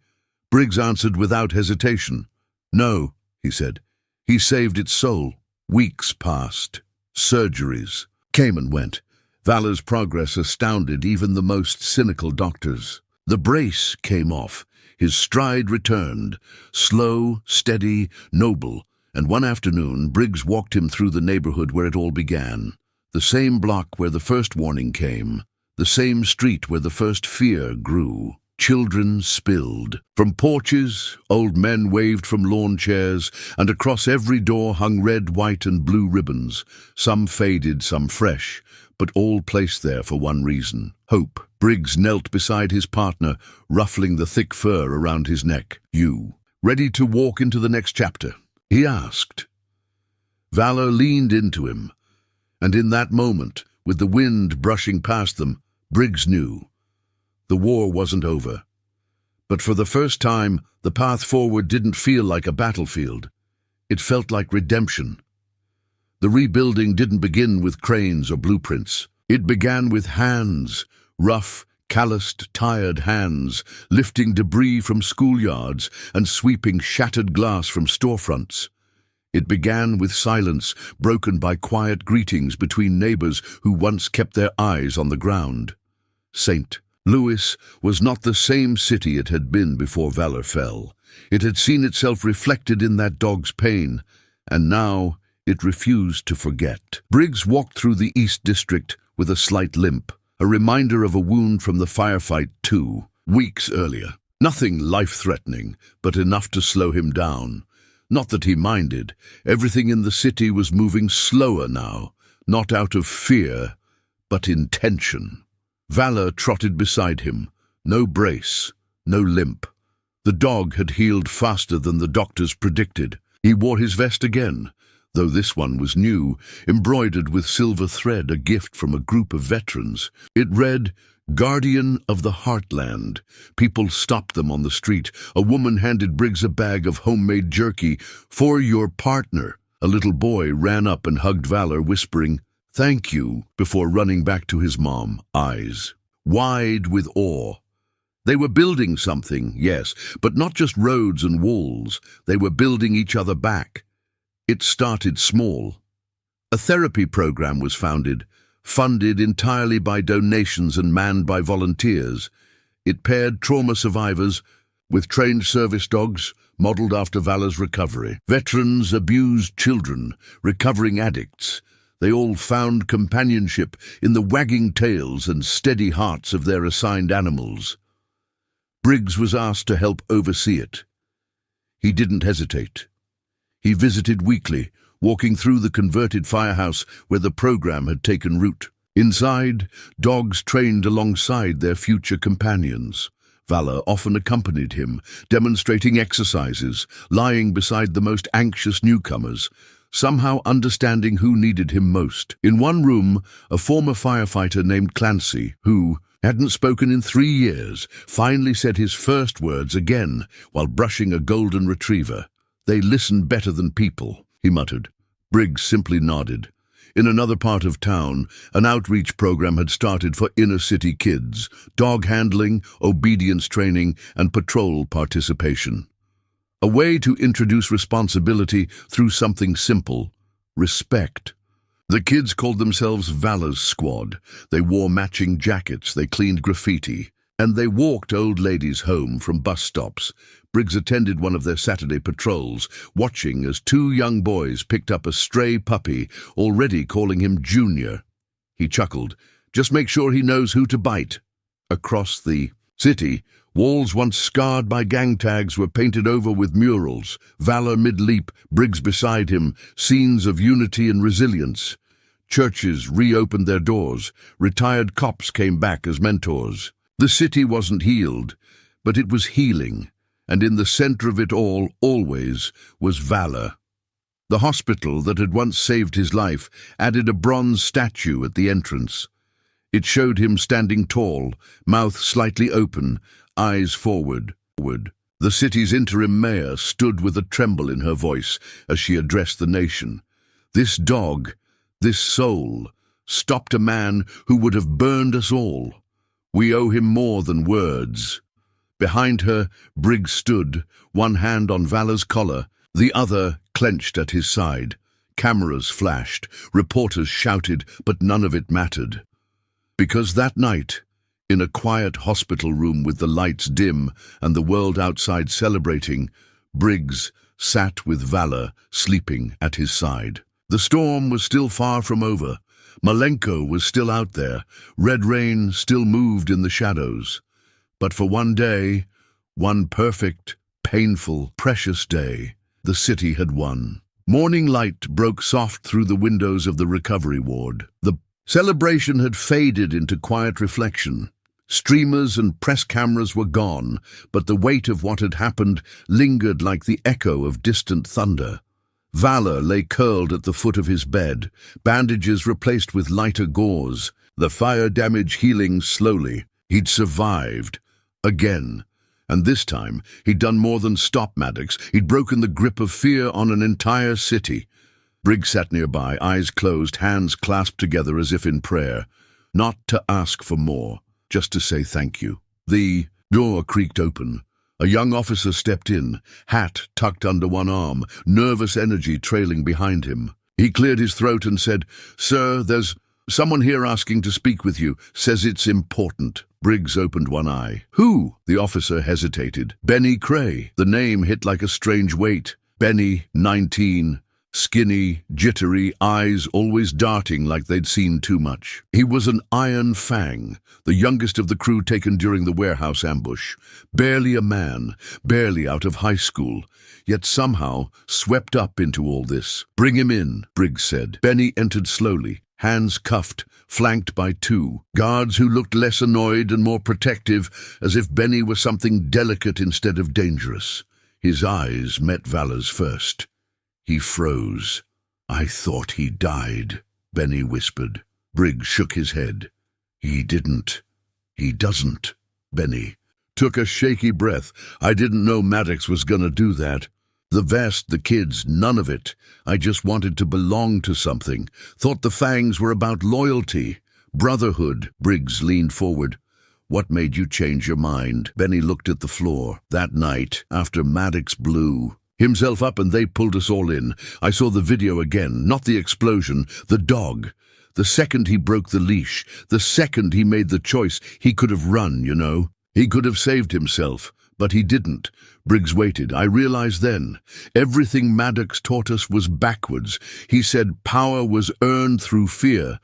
Briggs answered without hesitation. No, he said. He saved its soul. Weeks passed. Surgeries came and went. Valor's progress astounded even the most cynical doctors. The brace came off. His stride returned, slow, steady, noble, and one afternoon Briggs walked him through the neighborhood where it all began. The same block where the first warning came, the same street where the first fear grew. Children spilled. From porches, old men waved from lawn chairs, and across every door hung red, white, and blue ribbons, some faded, some fresh, but all placed there for one reason: hope. Briggs knelt beside his partner, ruffling the thick fur around his neck. You, ready to walk into the next chapter? He asked. Valor leaned into him, and in that moment, with the wind brushing past them, Briggs knew. The war wasn't over. But for the first time, the path forward didn't feel like a battlefield. It felt like redemption. The rebuilding didn't begin with cranes or blueprints. It began with hands, rough, calloused, tired hands, lifting debris from schoolyards and sweeping shattered glass from storefronts. It began with silence, broken by quiet greetings between neighbors who once kept their eyes on the ground. St. Louis was not the same city it had been before Valor fell. It had seen itself reflected in that dog's pain, and now it refused to forget. Briggs walked through the East District with a slight limp, a reminder of a wound from the firefight 2 weeks earlier. Nothing life-threatening, but enough to slow him down. Not that he minded. Everything in the city was moving slower now, not out of fear, but intention. Valor trotted beside him. No brace, no limp. The dog had healed faster than the doctors predicted. He wore his vest again, though this one was new, embroidered with silver thread, a gift from a group of veterans. It read, "Guardian of the Heartland." People stopped them on the street. A woman handed Briggs a bag of homemade jerky. "For your partner." A little boy ran up and hugged Valor, whispering, "Thank you," before running back to his mom, eyes wide with awe. They were building something, yes, but not just roads and walls. They were building each other back. It started small. A therapy program was founded, funded entirely by donations and manned by volunteers. It paired trauma survivors with trained service dogs modeled after Valor's recovery. Veterans, abused children, recovering addicts. They all found companionship in the wagging tails and steady hearts of their assigned animals. Briggs was asked to help oversee it. He didn't hesitate. He visited weekly, walking through the converted firehouse where the program had taken root. Inside, dogs trained alongside their future companions. Valor often accompanied him, demonstrating exercises, lying beside the most anxious newcomers, somehow understanding who needed him most. In one room, a former firefighter named Clancy, who hadn't spoken in 3 years, finally said his first words again while brushing a golden retriever. "They listen better than people," he muttered. Briggs simply nodded. In another part of town, an outreach program had started for inner-city kids, dog handling, obedience training, and patrol participation. A way to introduce responsibility through something simple: respect. The kids called themselves Valor's Squad. They wore matching jackets, they cleaned graffiti, and they walked old ladies home from bus stops. Briggs attended one of their Saturday patrols, watching as two young boys picked up a stray puppy, already calling him Junior. He chuckled. Just make sure he knows who to bite. Across the city, walls once scarred by gang tags were painted over with murals. Valor mid-leap, Briggs beside him, scenes of unity and resilience. Churches reopened their doors. Retired cops came back as mentors. The city wasn't healed, but it was healing, and in the center of it all, always, was Valor. The hospital that had once saved his life added a bronze statue at the entrance. It showed him standing tall, mouth slightly open, eyes forward. The city's interim mayor stood with a tremble in her voice as she addressed the nation. This dog, this soul, stopped a man who would have burned us all. We owe him more than words. Behind her, Briggs stood, one hand on Valor's collar, the other clenched at his side. Cameras flashed, reporters shouted, but none of it mattered. Because that night, in a quiet hospital room with the lights dim and the world outside celebrating, Briggs sat with Valor sleeping at his side. The storm was still far from over. Malenko was still out there. Red rain still moved in the shadows. But for one day, one perfect, painful, precious day, the city had won. Morning light broke soft through the windows of the recovery ward. The celebration had faded into quiet reflection. Streamers and press cameras were gone, but the weight of what had happened lingered like the echo of distant thunder. Valor lay curled at the foot of his bed, bandages replaced with lighter gauze, the fire damage healing slowly. He'd survived. Again. And this time, he'd done more than stop Maddox. He'd broken the grip of fear on an entire city. Briggs sat nearby, eyes closed, hands clasped together as if in prayer. Not to ask for more, just to say thank you. The door creaked open. A young officer stepped in, hat tucked under one arm, nervous energy trailing behind him. He cleared his throat and said, "Sir, there's someone here asking to speak with you, says it's important." Briggs opened one eye. "Who?" The officer hesitated. "Benny Cray." The name hit like a strange weight. Benny, 19, skinny, jittery, eyes always darting like they'd seen too much. He was an Iron Fang, the youngest of the crew taken during the warehouse ambush. Barely a man, barely out of high school, yet somehow swept up into all this. "Bring him in," Briggs said. Benny entered slowly, hands cuffed, flanked by two guards who looked less annoyed and more protective, as if Benny was something delicate instead of dangerous. His eyes met Valor's first. He froze. "I thought he died," Benny whispered. Briggs shook his head. "He didn't. He doesn't." Benny took a shaky breath. "I didn't know Maddox was gonna do that. The vest, the kids, none of it. I just wanted to belong to something. Thought the Fangs were about loyalty, brotherhood." Briggs leaned forward. "What made you change your mind?" Benny looked at the floor. "That night, after Maddox blew himself up and they pulled us all in. I saw the video again, not the explosion, the dog. The second he broke the leash, the second he made the choice, he could have run, you know. He could have saved himself, but he didn't." Briggs waited. "I realized then, everything Maddox taught us was backwards. He said power was earned through fear.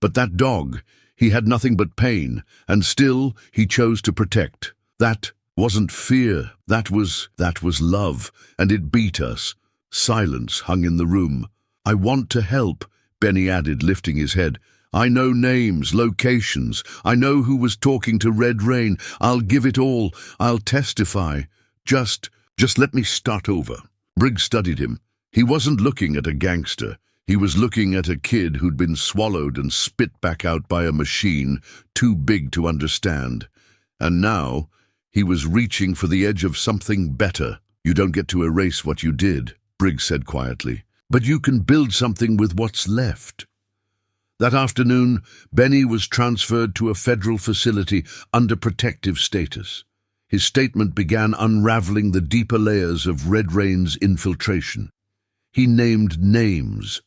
But that dog, he had nothing but pain, and still he chose to protect. That wasn't fear, that was love, and it beat us." Silence hung in the room. "I want to help," Benny added, lifting his head. "I know names, locations. I know who was talking to Red Rain. I'll give it all. I'll testify. Just let me start over." Briggs studied him. He wasn't looking at a gangster. He was looking at a kid who'd been swallowed and spit back out by a machine too big to understand. And now he was reaching for the edge of something better. "You don't get to erase what you did," Briggs said quietly. "But you can build something with what's left." That afternoon, Benny was transferred to a federal facility under protective status. His statement began unraveling the deeper layers of Red Rain's infiltration. He named names,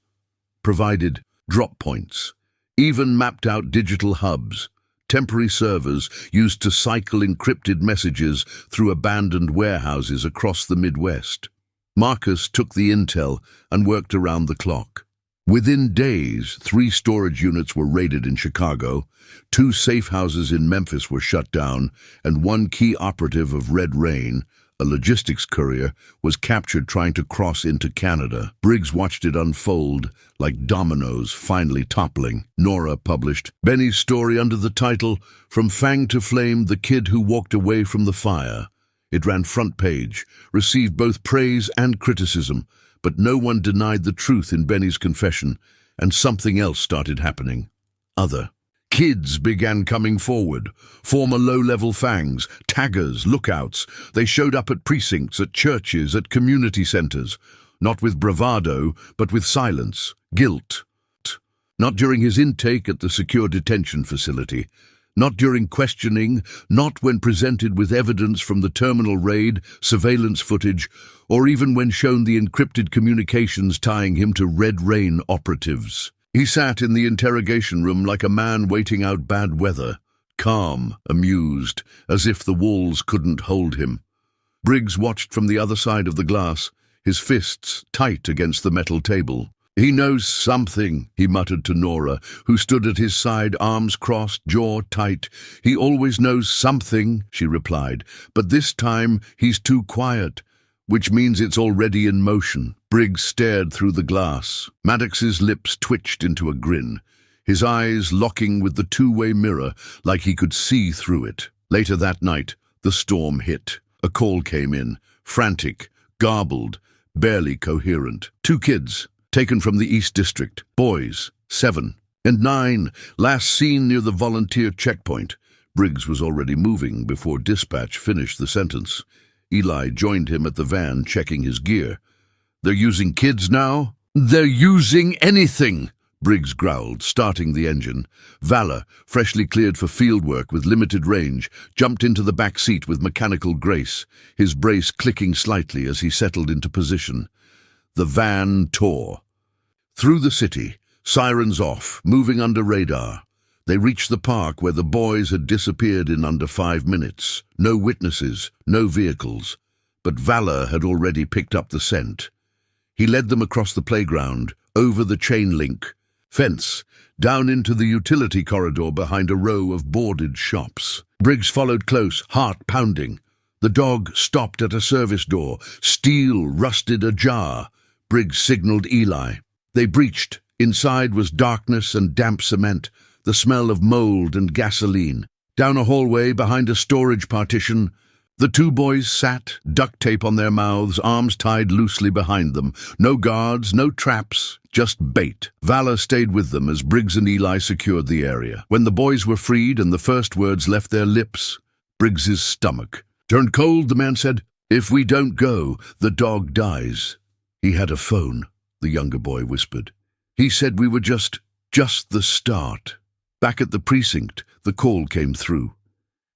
provided drop points, even mapped out digital hubs, temporary servers used to cycle encrypted messages through abandoned warehouses across the Midwest. Marcus took the intel and worked around the clock. Within days, 3 storage units were raided in Chicago, 2 safe houses in Memphis were shut down, and 1 key operative of Red Rain, a logistics courier, was captured trying to cross into Canada. Briggs watched it unfold, like dominoes finally toppling. Nora published Benny's story under the title, "From Fang to Flame, the Kid Who Walked Away from the Fire." It ran front page, received both praise and criticism, but no one denied the truth in Benny's confession, and something else started happening. Other kids began coming forward, former low-level fangs, taggers, lookouts. They showed up at precincts, at churches, at community centers, not with bravado, but with silence, guilt. Not during his intake at the secure detention facility, not during questioning, not when presented with evidence from the terminal raid, surveillance footage, or even when shown the encrypted communications tying him to Red Rain operatives. He sat in the interrogation room like a man waiting out bad weather, calm, amused, as if the walls couldn't hold him. Briggs watched from the other side of the glass, his fists tight against the metal table. "He knows something," he muttered to Nora, who stood at his side, arms crossed, jaw tight. "He always knows something," she replied, "but this time he's too quiet, which means it's already in motion." Briggs stared through the glass. Maddox's lips twitched into a grin, his eyes locking with the two-way mirror like he could see through it. Later that night, the storm hit. A call came in, frantic, garbled, barely coherent. 2 kids, taken from the East District, boys, 7 and 9, last seen near the volunteer checkpoint. Briggs was already moving before dispatch finished the sentence. Eli joined him at the van, checking his gear. "They're using kids now?" "They're using anything," Briggs growled, starting the engine. Valor, freshly cleared for field work with limited range, jumped into the back seat with mechanical grace, his brace clicking slightly as he settled into position. The van tore. Through the city, sirens off, moving under radar. They reached the park where the boys had disappeared in under 5 minutes. No witnesses, no vehicles. But Valor had already picked up the scent. He led them across the playground, over the chain link fence, down into the utility corridor behind a row of boarded shops. Briggs followed close, heart pounding. The dog stopped at a service door, steel rusted ajar. Briggs signaled Eli. They breached. Inside was darkness and damp cement, the smell of mold and gasoline. Down a hallway behind a storage partition, the 2 boys sat, duct tape on their mouths, arms tied loosely behind them. No guards, no traps, just bait. Valor stayed with them as Briggs and Eli secured the area. When the boys were freed and the first words left their lips, Briggs's stomach turned cold. The man said, "If we don't go, the dog dies." "He had a phone," the younger boy whispered. "He said we were just the start." Back at the precinct, the call came through.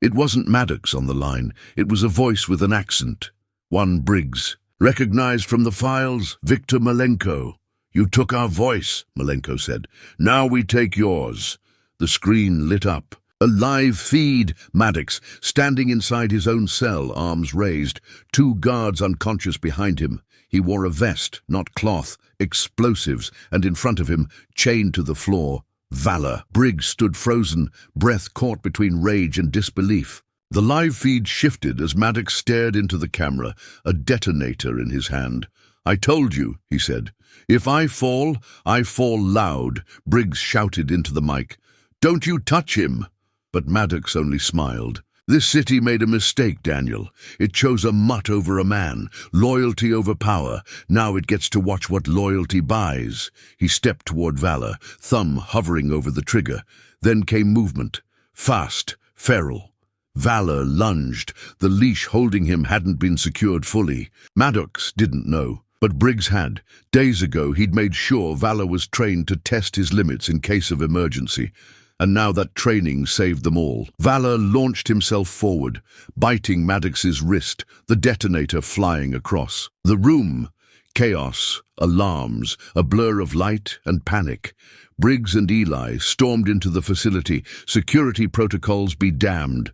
It wasn't Maddox on the line. It was a voice with an accent. One Briggs. "Recognized from the files, Victor Malenko." "You took our voice," Malenko said. "Now we take yours." The screen lit up. A live feed. Maddox, standing inside his own cell, arms raised, 2 guards unconscious behind him. He wore a vest, not cloth, explosives, and in front of him, chained to the floor, Valor. Briggs stood frozen, breath caught between rage and disbelief. The live feed shifted as Maddox stared into the camera, a detonator in his hand. "I told you," he said. "If I fall loud," Briggs shouted into the mic. "Don't you touch him!" But Maddox only smiled. "This city made a mistake, Daniel. It chose a mutt over a man, loyalty over power. Now it gets to watch what loyalty buys." He stepped toward Valor, thumb hovering over the trigger. Then came movement. Fast, feral. Valor lunged. The leash holding him hadn't been secured fully. Maddox didn't know. But Briggs had. Days ago, he'd made sure Valor was trained to test his limits in case of emergency. And now that training saved them all. Valor launched himself forward, biting Maddox's wrist, the detonator flying across. The room. Chaos, alarms, a blur of light and panic. Briggs and Eli stormed into the facility, security protocols be damned.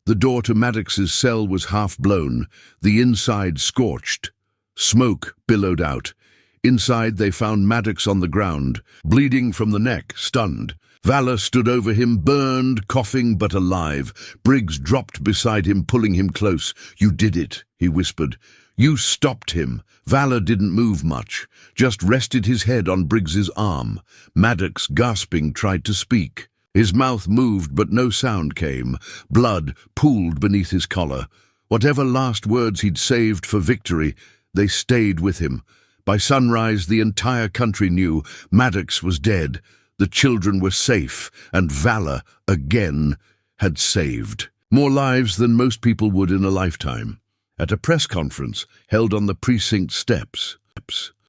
The door to Maddox's cell was half blown, the inside scorched. Smoke billowed out. Inside they found Maddox on the ground, bleeding from the neck, stunned. Valor stood over him, burned, coughing but alive. Briggs dropped beside him, pulling him close. "You did it," he whispered. "You stopped him." Valor didn't move much, just rested his head on Briggs's arm. Maddox, gasping, tried to speak. His mouth moved, but no sound came. Blood pooled beneath his collar. Whatever last words he'd saved for victory, they stayed with him. By sunrise, the entire country knew Maddox was dead. The children were safe, and Valor, again, had saved more lives than most people would in a lifetime. At a press conference held on the precinct steps,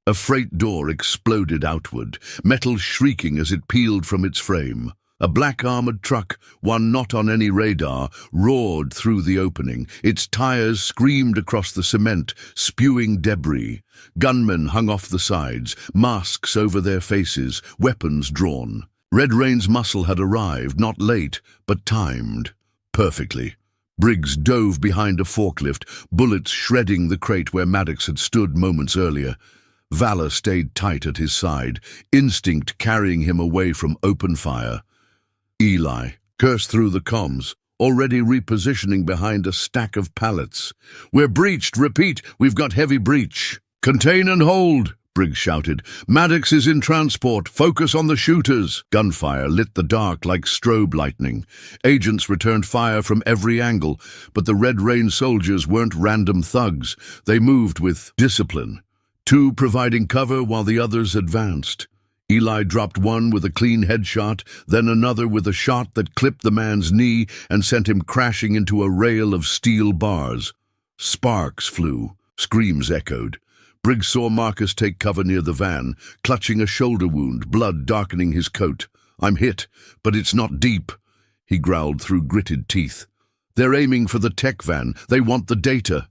a freight door exploded outward, metal shrieking as it peeled from its frame. A black armored truck, one not on any radar, roared through the opening. Its tires screamed across the cement, spewing debris. Gunmen hung off the sides, masks over their faces, weapons drawn. Red Rain's muscle had arrived, not late, but timed. Perfectly. Briggs dove behind a forklift, bullets shredding the crate where Maddox had stood moments earlier. Valor stayed tight at his side, instinct carrying him away from open fire. Eli cursed through the comms, already repositioning behind a stack of pallets. "We're breached, repeat, we've got heavy breach." "Contain and hold," Briggs shouted. "Maddox is in transport. Focus on the shooters." Gunfire lit the dark like strobe lightning. Agents returned fire from every angle, but the Red Rain soldiers weren't random thugs. They moved with discipline, two providing cover while the others advanced. Eli dropped one with a clean headshot, then another with a shot that clipped the man's knee and sent him crashing into a rail of steel bars. Sparks flew. Screams echoed. Briggs saw Marcus take cover near the van, clutching a shoulder wound, blood darkening his coat. "I'm hit, but it's not deep," he growled through gritted teeth. "They're aiming for the tech van. They want the data."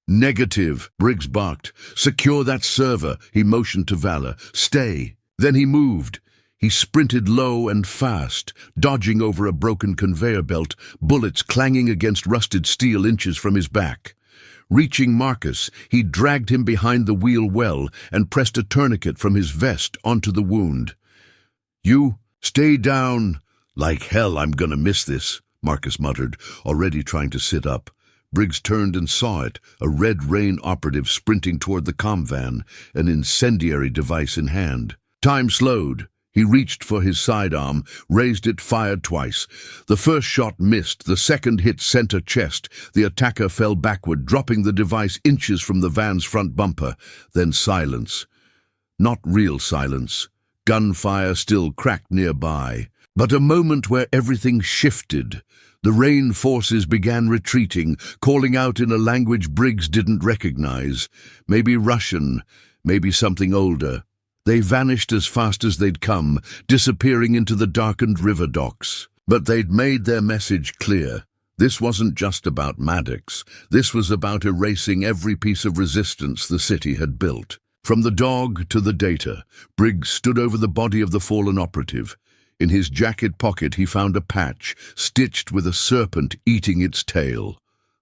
"Negative," Briggs barked. "Secure that server," he motioned to Valor. "Stay." Then he moved. He sprinted low and fast, dodging over a broken conveyor belt, bullets clanging against rusted steel inches from his back. Reaching Marcus, he dragged him behind the wheel well and pressed a tourniquet from his vest onto the wound. "You, stay down." "Like hell I'm gonna miss this," Marcus muttered, already trying to sit up. Briggs turned and saw it, a Red Rain operative sprinting toward the comm van, an incendiary device in hand. Time slowed. He reached for his sidearm, raised it, fired twice. The first shot missed, the second hit center chest. The attacker fell backward, dropping the device inches from the van's front bumper. Then silence. Not real silence. Gunfire still cracked nearby. But a moment where everything shifted. The Rain forces began retreating, calling out in a language Briggs didn't recognize. Maybe Russian, maybe something older. They vanished as fast as they'd come, disappearing into the darkened river docks. But they'd made their message clear. This wasn't just about Maddox. This was about erasing every piece of resistance the city had built. From the dog to the data, Briggs stood over the body of the fallen operative. In his jacket pocket he found a patch, stitched with a serpent eating its tail.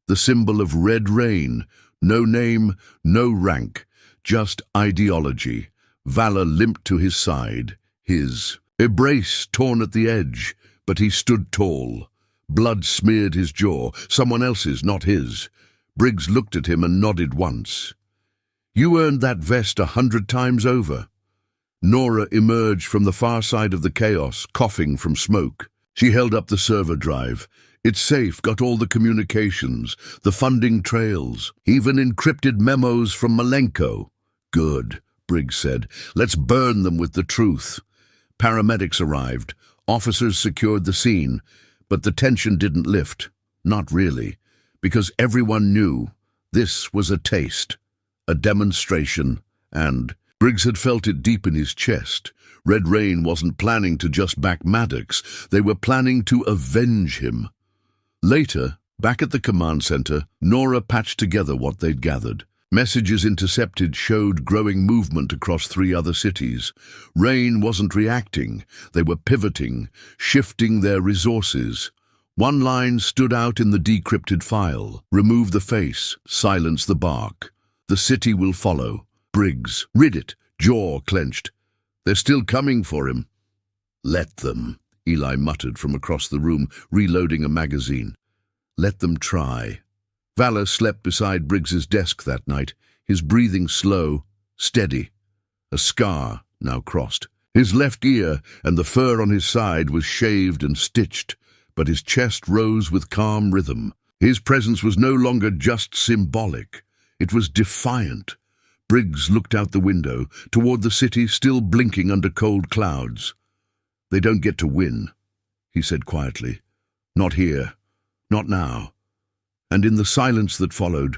The symbol of Red Rain. No name, no rank, just ideology. Valor limped to his side, his brace torn at the edge, but he stood tall. Blood smeared his jaw, someone else's, not his. Briggs looked at him and nodded once. "You earned that vest 100 times over." Nora emerged from the far side of the chaos, coughing from smoke. She held up the server drive. "It's safe, got all the communications, the funding trails, even encrypted memos from Malenko." "Good," Briggs said. "Let's burn them with the truth." Paramedics arrived. Officers secured the scene. But the tension didn't lift. Not really. Because everyone knew this was a taste, a demonstration, And Briggs had felt it deep in his chest. Red Rain wasn't planning to just back Maddox. They were planning to avenge him. Later, back at the command center, Nora patched together what they'd gathered. Messages intercepted showed growing movement across 3 other cities. Rain wasn't reacting. They were pivoting, shifting their resources. One line stood out in the decrypted file. Remove the face, silence the bark. The city will follow. Briggs, rid it, jaw clenched. They're still coming for him. Let them, Eli muttered from across the room, reloading a magazine. Let them try. Valor slept beside Briggs's desk that night, his breathing slow, steady. A scar now crossed. His left ear and the fur on his side was shaved and stitched, but his chest rose with calm rhythm. His presence was no longer just symbolic. It was defiant. Briggs looked out the window, toward the city still blinking under cold clouds. They don't get to win, he said quietly. Not here. Not now. And in the silence that followed,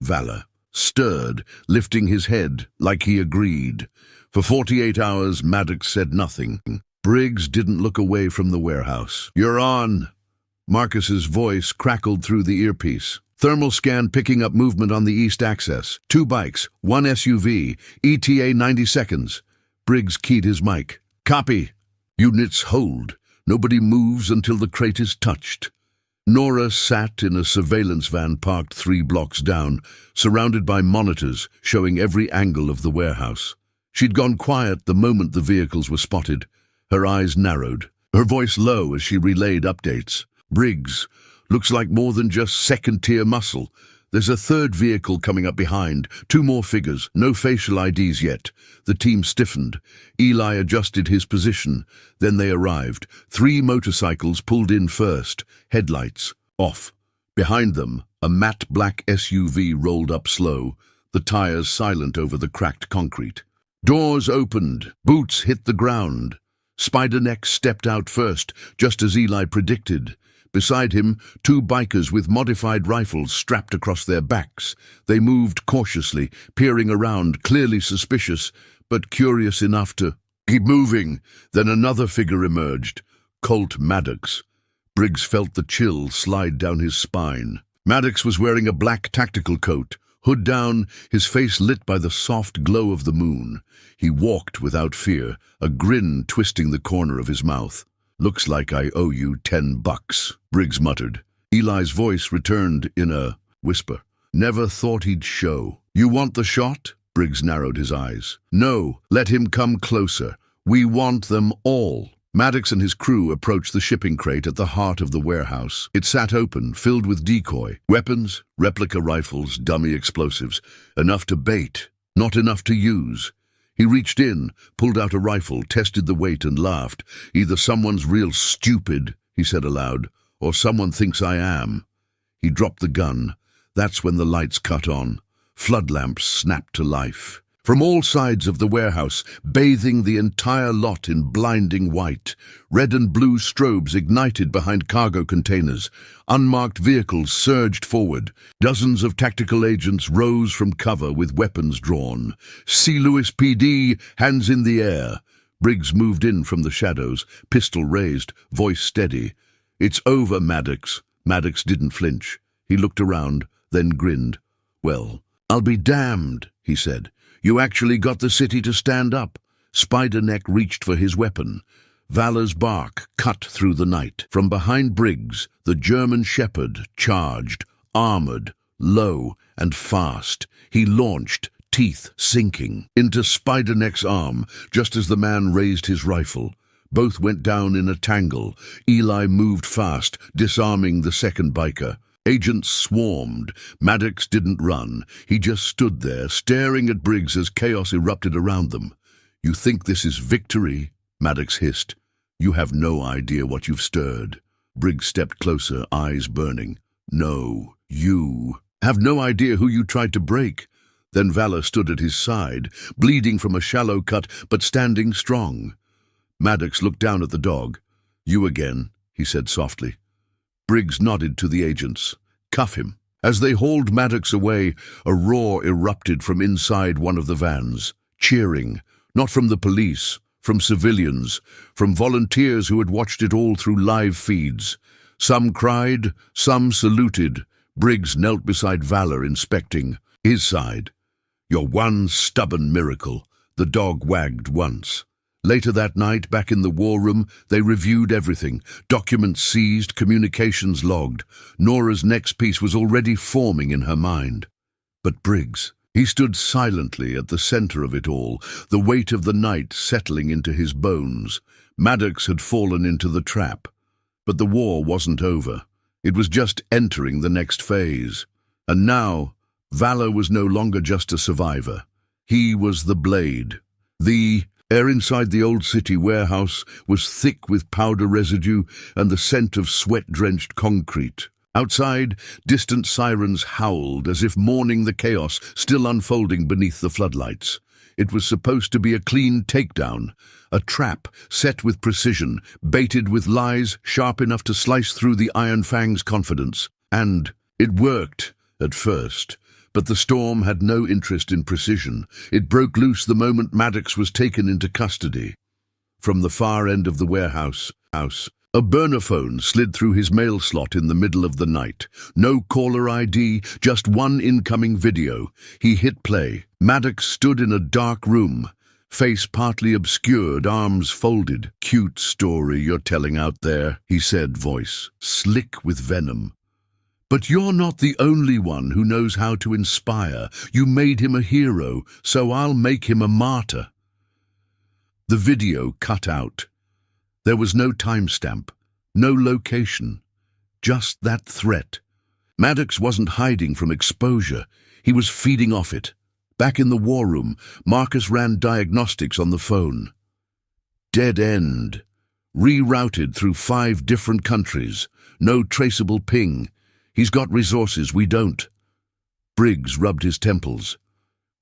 Valor stirred, lifting his head like he agreed. For 48 hours, Maddox said nothing. Briggs didn't look away from the warehouse. You're on. Marcus's voice crackled through the earpiece. Thermal scan picking up movement on the east axis. 2 bikes, 1 SUV, ETA 90 seconds. Briggs keyed his mic. Copy. Units hold. Nobody moves until the crate is touched. Nora sat in a surveillance van parked 3 blocks down, surrounded by monitors showing every angle of the warehouse. She'd gone quiet the moment the vehicles were spotted. Her eyes narrowed, her voice low as she relayed updates. Briggs, looks like more than just second-tier muscle. There's a 3rd vehicle coming up behind, 2 more figures, no facial IDs yet. The team stiffened. Eli adjusted his position. Then they arrived. 3 motorcycles pulled in first, headlights off. Behind them, a matte black SUV rolled up slow, the tires silent over the cracked concrete. Doors opened, boots hit the ground. Spiderneck stepped out first, just as Eli predicted. Beside him, 2 bikers with modified rifles strapped across their backs. They moved cautiously, peering around, clearly suspicious, but curious enough to keep moving. Then another figure emerged, Colt Maddox. Briggs felt the chill slide down his spine. Maddox was wearing a black tactical coat, hood down, his face lit by the soft glow of the moon. He walked without fear, a grin twisting the corner of his mouth. Looks like I owe you $10, Briggs muttered. Eli's voice returned in a whisper. Never thought he'd show. You want the shot? Briggs narrowed his eyes. No, let him come closer. We want them all. Maddox and his crew approached the shipping crate at the heart of the warehouse. It sat open, filled with decoy. Weapons, replica rifles, dummy explosives. Enough to bait, not enough to use. He reached in, pulled out a rifle, tested the weight and laughed. Either someone's real stupid, he said aloud, or someone thinks I am. He dropped the gun. That's when the lights cut on. Flood lamps snapped to life. From all sides of the warehouse, bathing the entire lot in blinding white, red and blue strobes ignited behind cargo containers. Unmarked vehicles surged forward. Dozens of tactical agents rose from cover with weapons drawn. C. Louis PD, hands in the air. Briggs moved in from the shadows, pistol raised, voice steady. It's over, Maddox. Maddox didn't flinch. He looked around, then grinned. Well, I'll be damned, he said. You actually got the city to stand up. Spiderneck reached for his weapon. Valor's bark cut through the night. From behind Briggs, the German shepherd charged, armored, low and fast. He launched, teeth sinking, into Spiderneck's arm, just as the man raised his rifle. Both went down in a tangle. Eli moved fast, disarming the second biker. Agents swarmed. Maddox didn't run. He just stood there, staring at Briggs as chaos erupted around them. You think this is victory? Maddox hissed. You have no idea what you've stirred. Briggs stepped closer, eyes burning. No, you have no idea who you tried to break. Then Valor stood at his side, bleeding from a shallow cut, but standing strong. Maddox looked down at the dog. You again, he said softly. Briggs nodded to the agents. Cuff him. As they hauled Maddox away, a roar erupted from inside one of the vans. Cheering, not from the police, from civilians, from volunteers who had watched it all through live feeds. Some cried, some saluted. Briggs knelt beside Valor, inspecting his side. "You're one stubborn miracle," the dog wagged once. Later that night, back in the war room, they reviewed everything. Documents seized, communications logged. Nora's next piece was already forming in her mind. But Briggs, he stood silently at the center of it all, the weight of the night settling into his bones. Maddox had fallen into the trap. But the war wasn't over. It was just entering the next phase. And now, Valor was no longer just a survivor. He was the blade. The air inside the old city warehouse was thick with powder residue and the scent of sweat-drenched concrete. Outside, distant sirens howled as if mourning the chaos still unfolding beneath the floodlights. It was supposed to be a clean takedown, a trap set with precision, baited with lies sharp enough to slice through the Iron Fang's confidence. And it worked, at first. But the storm had no interest in precision. It broke loose the moment Maddox was taken into custody. From the far end of the warehouse, a burner phone slid through his mail slot in the middle of the night. No caller ID, just one incoming video. He hit play. Maddox stood in a dark room, face partly obscured, arms folded. "Cute story you're telling out there," he said, voice slick with venom. "But you're not the only one who knows how to inspire. You made him a hero, so I'll make him a martyr." The video cut out. There was no timestamp, no location, just that threat. Maddox wasn't hiding from exposure. He was feeding off it. Back in the war room, Marcus ran diagnostics on the phone. Dead end. Rerouted through 5 different countries. No traceable ping. He's got resources, we don't. Briggs rubbed his temples.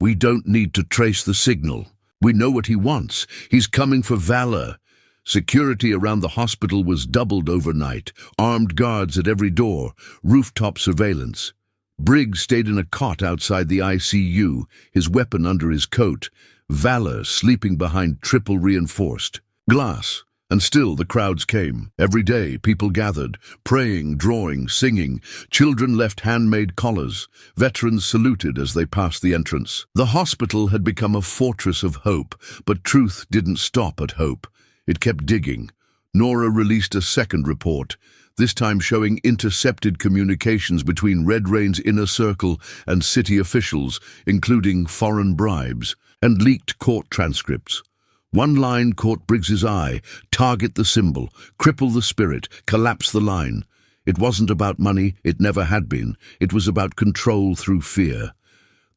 "We don't need to trace the signal. We know what he wants. He's coming for Valor." Security around the hospital was doubled overnight. Armed guards at every door. Rooftop surveillance. Briggs stayed in a cot outside the ICU, his weapon under his coat. Valor sleeping behind triple reinforced glass. And still the crowds came. Every day people gathered, praying, drawing, singing. Children left handmade collars. Veterans saluted as they passed the entrance. The hospital had become a fortress of hope, but truth didn't stop at hope. It kept digging. Nora released a second report, this time showing intercepted communications between Red Rain's inner circle and city officials, including foreign bribes, and leaked court transcripts. One line caught Briggs's eye: target the symbol, cripple the spirit, collapse the line. It wasn't about money, it never had been. It was about control through fear.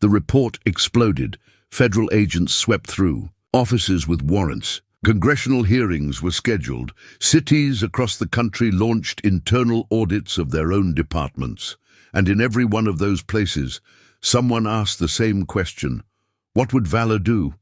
The report exploded. Federal agents swept through. Offices with warrants. Congressional hearings were scheduled. Cities across the country launched internal audits of their own departments. And in every one of those places, someone asked the same question: what would Valor do?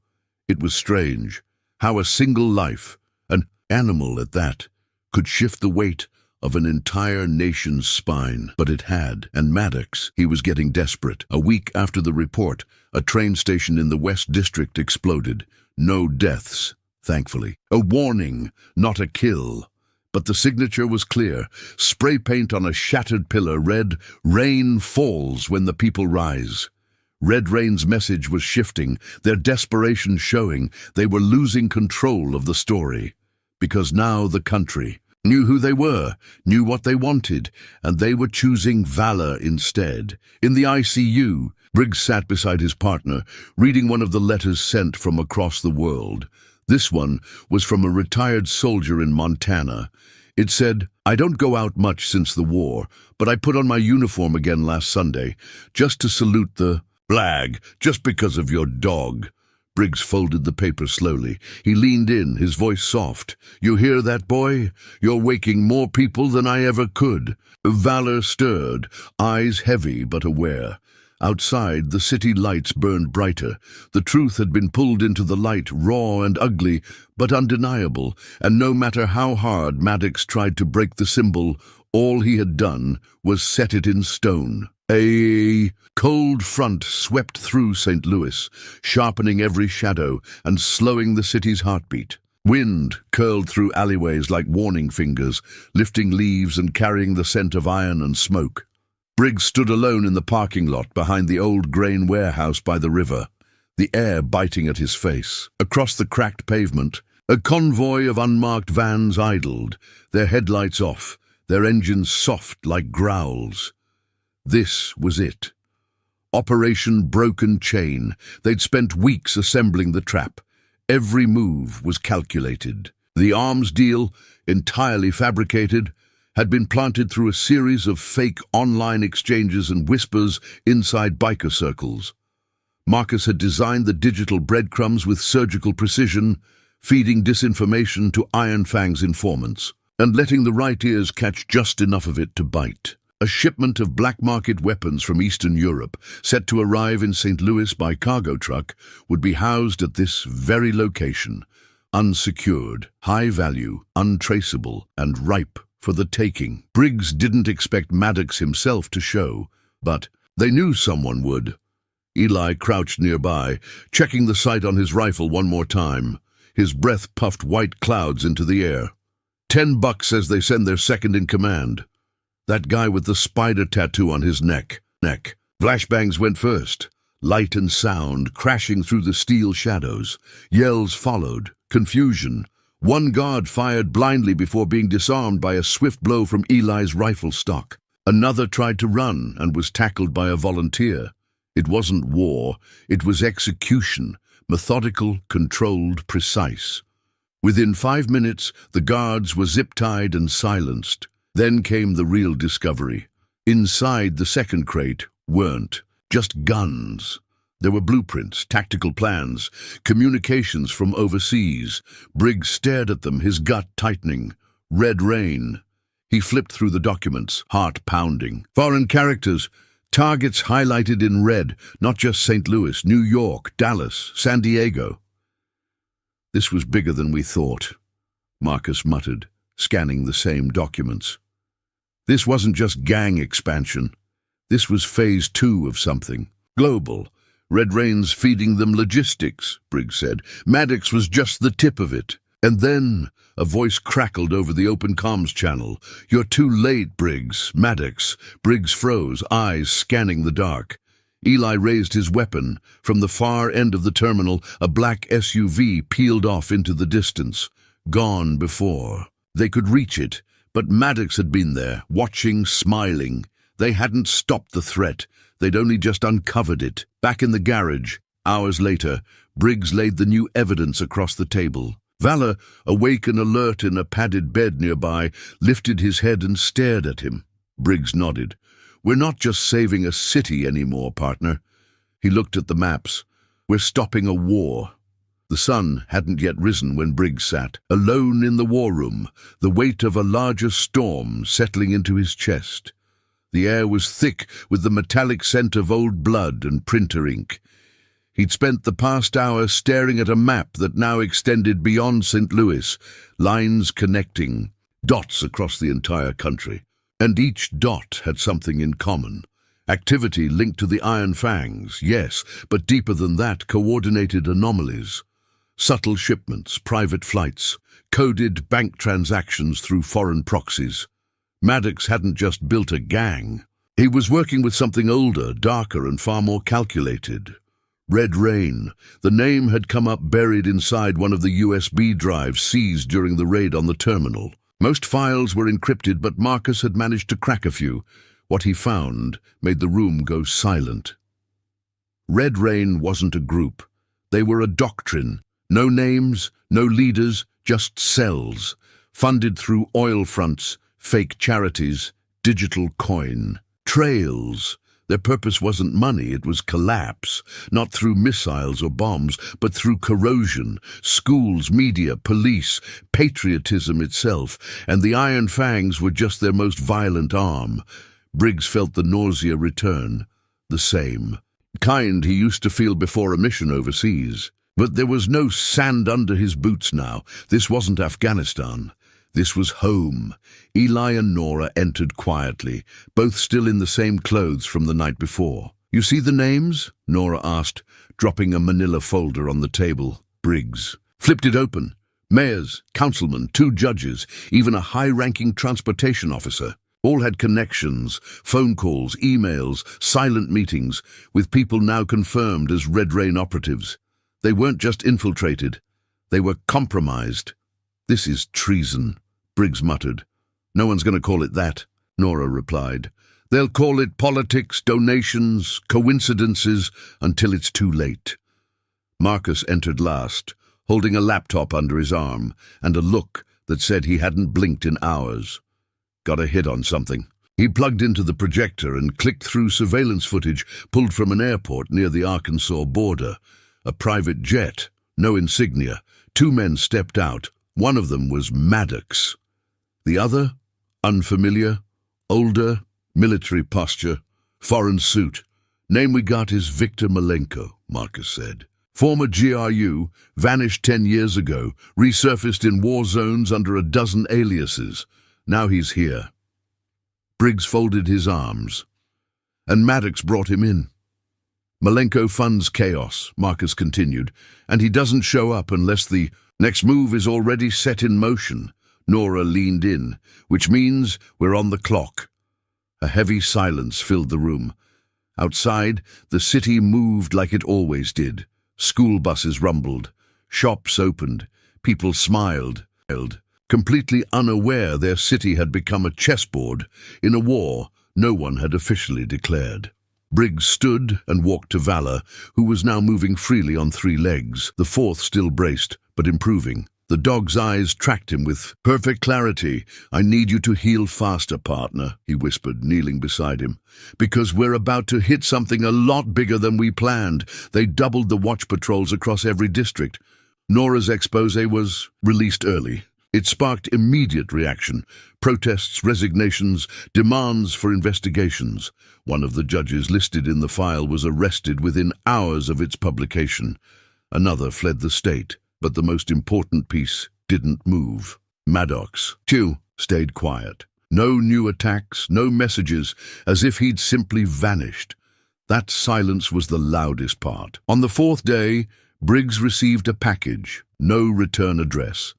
It was strange. How a single life, an animal at that, could shift the weight of an entire nation's spine. But it had, and Maddox, he was getting desperate. A week after the report, a train station in the West District exploded. No deaths, thankfully. A warning, not a kill. But the signature was clear. Spray paint on a shattered pillar read, "Rain falls when the people rise." Red Rain's message was shifting, their desperation showing. They were losing control of the story. Because now the country knew who they were, knew what they wanted, and they were choosing Valor instead. In the ICU, Briggs sat beside his partner, reading one of the letters sent from across the world. This one was from a retired soldier in Montana. It said, "I don't go out much since the war, but I put on my uniform again last Sunday, just to salute the flag, just because of your dog." Briggs folded the paper slowly. He leaned in, his voice soft. "You hear that, boy? You're waking more people than I ever could." Valor stirred, eyes heavy but aware. Outside, the city lights burned brighter. The truth had been pulled into the light, raw and ugly, but undeniable, and no matter how hard Maddox tried to break the symbol, all he had done was set it in stone. A cold front swept through St. Louis, sharpening every shadow and slowing the city's heartbeat. Wind curled through alleyways like warning fingers, lifting leaves and carrying the scent of iron and smoke. Briggs stood alone in the parking lot behind the old grain warehouse by the river, the air biting at his face. Across the cracked pavement, a convoy of unmarked vans idled, their headlights off, their engines soft like growls. This was it. Operation Broken Chain. They'd spent weeks assembling the trap. Every move was calculated. The arms deal, entirely fabricated, had been planted through a series of fake online exchanges and whispers inside biker circles. Marcus had designed the digital breadcrumbs with surgical precision, feeding disinformation to Iron Fang's informants, and letting the right ears catch just enough of it to bite. A shipment of black market weapons from Eastern Europe, set to arrive in St. Louis by cargo truck, would be housed at this very location, unsecured, high value, untraceable, and ripe for the taking. Briggs didn't expect Maddox himself to show, but they knew someone would. Eli crouched nearby, checking the sight on his rifle one more time. His breath puffed white clouds into the air. $10 as they send their second in command. That guy with the spider tattoo on his neck. Flashbangs went first, light and sound crashing through the steel shadows. Yells followed, confusion. One guard fired blindly before being disarmed by a swift blow from Eli's rifle stock. Another tried to run and was tackled by a volunteer. It wasn't war, it was execution, methodical, controlled, precise. Within 5 minutes, the guards were zip-tied and silenced. Then came the real discovery. Inside the second crate weren't just guns. There were blueprints, tactical plans, communications from overseas. Briggs stared at them, his gut tightening. Red Rain. He flipped through the documents, heart pounding. Foreign characters, targets highlighted in red, not just St. Louis, New York, Dallas, San Diego. This was bigger than we thought, Marcus muttered, scanning the same documents. This wasn't just gang expansion. This was phase 2 of something. Global. Red Rain's feeding them logistics, Briggs said. Maddox was just the tip of it. And then a voice crackled over the open comms channel. "You're too late, Briggs. Maddox." Briggs froze, eyes scanning the dark. Eli raised his weapon. From the far end of the terminal, a black SUV peeled off into the distance. Gone before. They could reach it. But Maddox had been there, watching, smiling. They hadn't stopped the threat. They'd only just uncovered it. Back in the garage, hours later, Briggs laid the new evidence across the table. Valor, awake and alert in a padded bed nearby, lifted his head and stared at him. Briggs nodded. "We're not just saving a city anymore, partner." He looked at the maps. "We're stopping a war." The sun hadn't yet risen when Briggs sat, alone in the war room, the weight of a larger storm settling into his chest. The air was thick with the metallic scent of old blood and printer ink. He'd spent the past hour staring at a map that now extended beyond St. Louis, lines connecting, dots across the entire country. And each dot had something in common. Activity linked to the Iron Fangs, yes, but deeper than that, coordinated anomalies. Subtle shipments, private flights, coded bank transactions through foreign proxies. Maddox hadn't just built a gang. He was working with something older, darker, and far more calculated. Red Rain. The name had come up buried inside one of the USB drives seized during the raid on the terminal. Most files were encrypted, but Marcus had managed to crack a few. What he found made the room go silent. Red Rain wasn't a group. They were a doctrine. No names, no leaders, just cells, funded through oil fronts, fake charities, digital coin. Trails. Their purpose wasn't money, it was collapse, not through missiles or bombs, but through corrosion, schools, media, police, patriotism itself, and the Iron Fangs were just their most violent arm. Briggs felt the nausea return, the same kind he used to feel before a mission overseas. But there was no sand under his boots now. This wasn't Afghanistan. This was home. Eli and Nora entered quietly, both still in the same clothes from the night before. "You see the names?" Nora asked, dropping a manila folder on the table. Briggs flipped it open. Mayors, councilmen, 2 judges, even a high-ranking transportation officer. All had connections, phone calls, emails, silent meetings, with people now confirmed as Red Rain operatives. They weren't just infiltrated, they were compromised. "This is treason," Briggs muttered. "No one's going to call it that," Nora replied. "They'll call it politics, donations, coincidences, until it's too late." Marcus entered last, holding a laptop under his arm and a look that said he hadn't blinked in hours. "Got a hit on something." He plugged into the projector and clicked through surveillance footage pulled from an airport near the Arkansas border. A private jet, no insignia. 2 men stepped out. One of them was Maddox. The other, unfamiliar, older, military posture, foreign suit. "Name we got is Victor Malenko," Marcus said. "Former GRU, vanished 10 years ago, resurfaced in war zones under a dozen aliases. Now he's here." Briggs folded his arms, and Maddox brought him in. "Malenko funds chaos," Marcus continued, "and he doesn't show up unless the next move is already set in motion." Nora leaned in, "Which means we're on the clock." A heavy silence filled the room. Outside, the city moved like it always did. School buses rumbled, shops opened, people smiled, completely unaware their city had become a chessboard in a war no one had officially declared. Briggs stood and walked to Valor, who was now moving freely on 3 legs, the 4th still braced, but improving. The dog's eyes tracked him with perfect clarity. "I need you to heal faster, partner," he whispered, kneeling beside him. "Because we're about to hit something a lot bigger than we planned." They doubled the watch patrols across every district. Nora's expose was released early. It sparked immediate reaction. Protests, resignations, demands for investigations. One of the judges listed in the file was arrested within hours of its publication. Another fled the state. But the most important piece didn't move. Maddox, too, stayed quiet. No new attacks, no messages, as if he'd simply vanished. That silence was the loudest part. On the 4th day, Briggs received a package, no return address.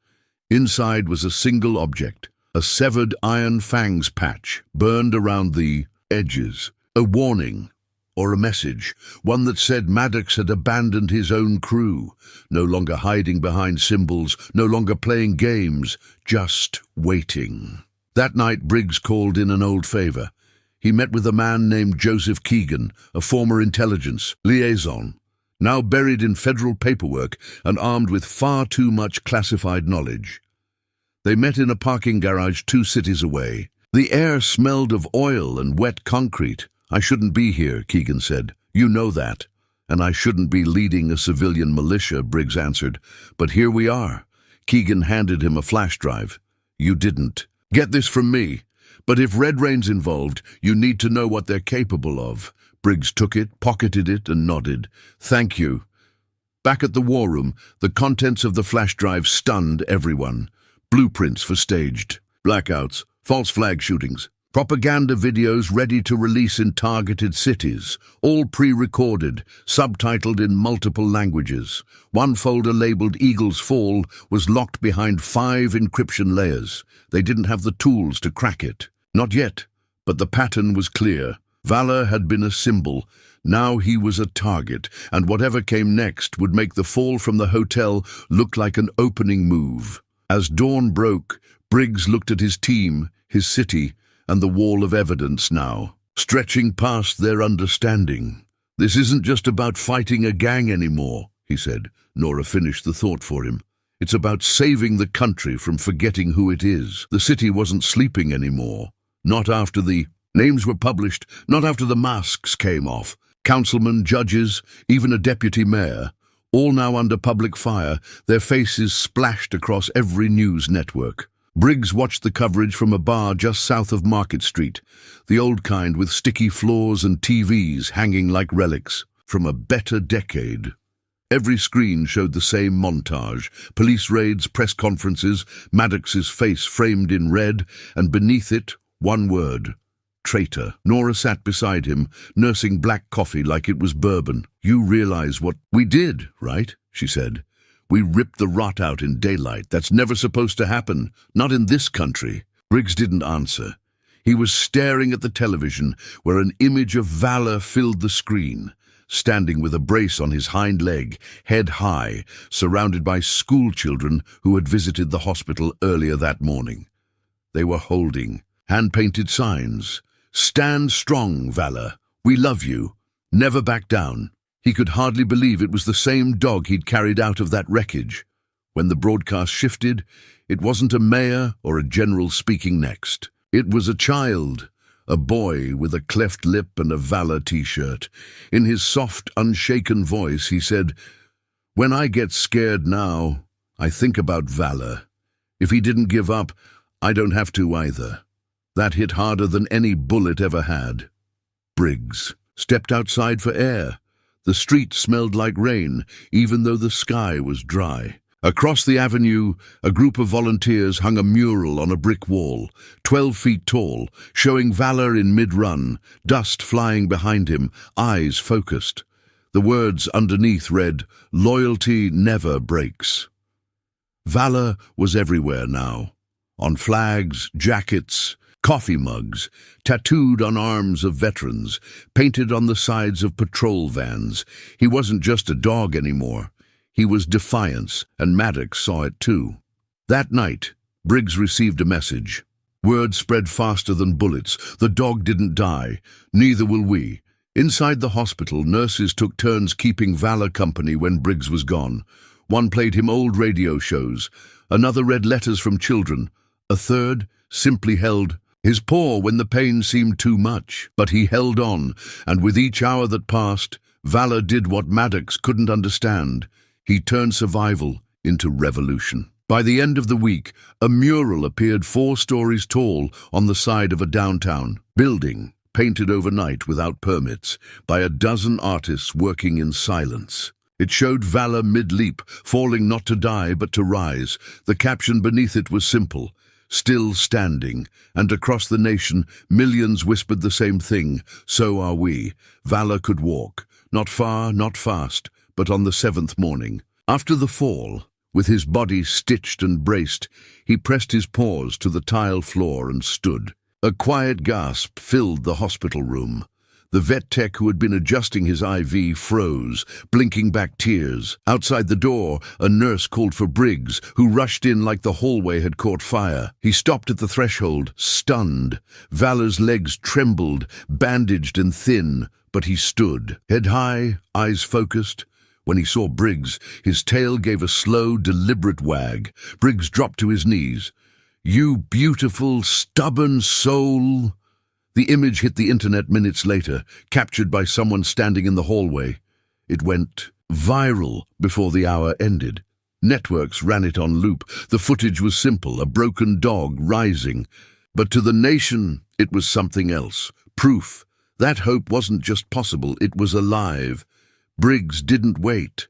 Inside was a single object, a severed iron fangs patch burned around the edges. A warning, or a message, one that said Maddox had abandoned his own crew, no longer hiding behind symbols, no longer playing games, just waiting. That night Briggs called in an old favor. He met with a man named Joseph Keegan, a former intelligence liaison, now buried in federal paperwork and armed with far too much classified knowledge. They met in a parking garage 2 cities away. The air smelled of oil and wet concrete. "I shouldn't be here," Keegan said. "You know that. And I shouldn't be leading a civilian militia," Briggs answered. "But here we are." Keegan handed him a flash drive. "You didn't. Get this from me. But if Red Rain's involved, you need to know what they're capable of." Briggs took it, pocketed it, and nodded. "Thank you." Back at the war room, the contents of the flash drive stunned everyone. Blueprints for staged blackouts, false flag shootings, propaganda videos ready to release in targeted cities, all pre-recorded, subtitled in multiple languages. One folder labeled Eagle's Fall was locked behind 5 encryption layers. They didn't have the tools to crack it. Not yet, but the pattern was clear. Valor had been a symbol. Now he was a target, and whatever came next would make the fall from the hotel look like an opening move. As dawn broke, Briggs looked at his team, his city, and the wall of evidence now, stretching past their understanding. "This isn't just about fighting a gang anymore," he said. Nora finished the thought for him. "It's about saving the country from forgetting who it is." The city wasn't sleeping anymore. Not after the names were published, not after the masks came off. Councilmen, judges, even a deputy mayor, all now under public fire, their faces splashed across every news network. Briggs watched the coverage from a bar just south of Market Street, the old kind with sticky floors and TVs hanging like relics from a better decade. Every screen showed the same montage: police raids, press conferences, Maddox's face framed in red, and beneath it, one word: traitor. Nora sat beside him, nursing black coffee like it was bourbon. "You realize what we did, right?" she said. "We ripped the rot out in daylight. That's never supposed to happen. Not in this country." Briggs didn't answer. He was staring at the television, where an image of Valor filled the screen, standing with a brace on his hind leg, head high, surrounded by schoolchildren who had visited the hospital earlier that morning. They were holding hand-painted signs. "Stand strong, Valor. We love you. Never back down." He could hardly believe it was the same dog he'd carried out of that wreckage. When the broadcast shifted, it wasn't a mayor or a general speaking next. It was a child, a boy with a cleft lip and a Valor t-shirt. In his soft, unshaken voice, he said, "When I get scared now, I think about Valor. If he didn't give up, I don't have to either." That hit harder than any bullet ever had. Briggs stepped outside for air. The street smelled like rain, even though the sky was dry. Across the avenue, a group of volunteers hung a mural on a brick wall, 12 feet tall, showing Valor in mid-run, dust flying behind him, eyes focused. The words underneath read, "Loyalty never breaks." Valor was everywhere now, on flags, jackets, coffee mugs, tattooed on arms of veterans, painted on the sides of patrol vans. He wasn't just a dog anymore. He was defiance, and Maddox saw it too. That night, Briggs received a message. Word spread faster than bullets. The dog didn't die. Neither will we. Inside the hospital, nurses took turns keeping Valor company when Briggs was gone. One played him old radio shows. Another read letters from children. A third simply held his paw when the pain seemed too much. But he held on, and with each hour that passed, Valor did what Maddox couldn't understand. He turned survival into revolution. By the end of the week, a mural appeared 4 stories tall on the side of a downtown building, painted overnight without permits, by a dozen artists working in silence. It showed Valor mid-leap, falling not to die but to rise. The caption beneath it was simple: "Still standing," and across the nation, millions whispered the same thing: "So are we." Valor could walk, not far, not fast, but on the 7th morning. After the fall, with his body stitched and braced, he pressed his paws to the tile floor and stood. A quiet gasp filled the hospital room. The vet tech who had been adjusting his IV froze, blinking back tears. Outside the door, a nurse called for Briggs, who rushed in like the hallway had caught fire. He stopped at the threshold, stunned. Valor's legs trembled, bandaged and thin, but he stood, head high, eyes focused. When he saw Briggs, his tail gave a slow, deliberate wag. Briggs dropped to his knees. "You beautiful, stubborn soul." The image hit the internet minutes later, captured by someone standing in the hallway. It went viral before the hour ended. Networks ran it on loop. The footage was simple, a broken dog rising. But to the nation, it was something else. Proof. That hope wasn't just possible, it was alive. Briggs didn't wait.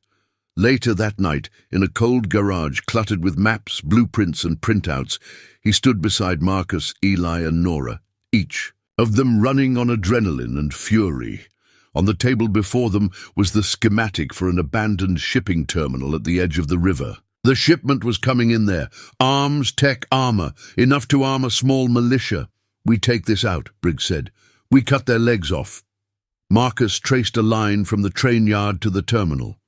Later that night, in a cold garage cluttered with maps, blueprints and printouts, he stood beside Marcus, Eli and Nora, each of them running on adrenaline and fury. On the table before them was the schematic for an abandoned shipping terminal at the edge of the river. The shipment was coming in there. Arms, tech, armor, enough to arm a small militia. "We take this out," Briggs said. "We cut their legs off." Marcus traced a line from the train yard to the terminal.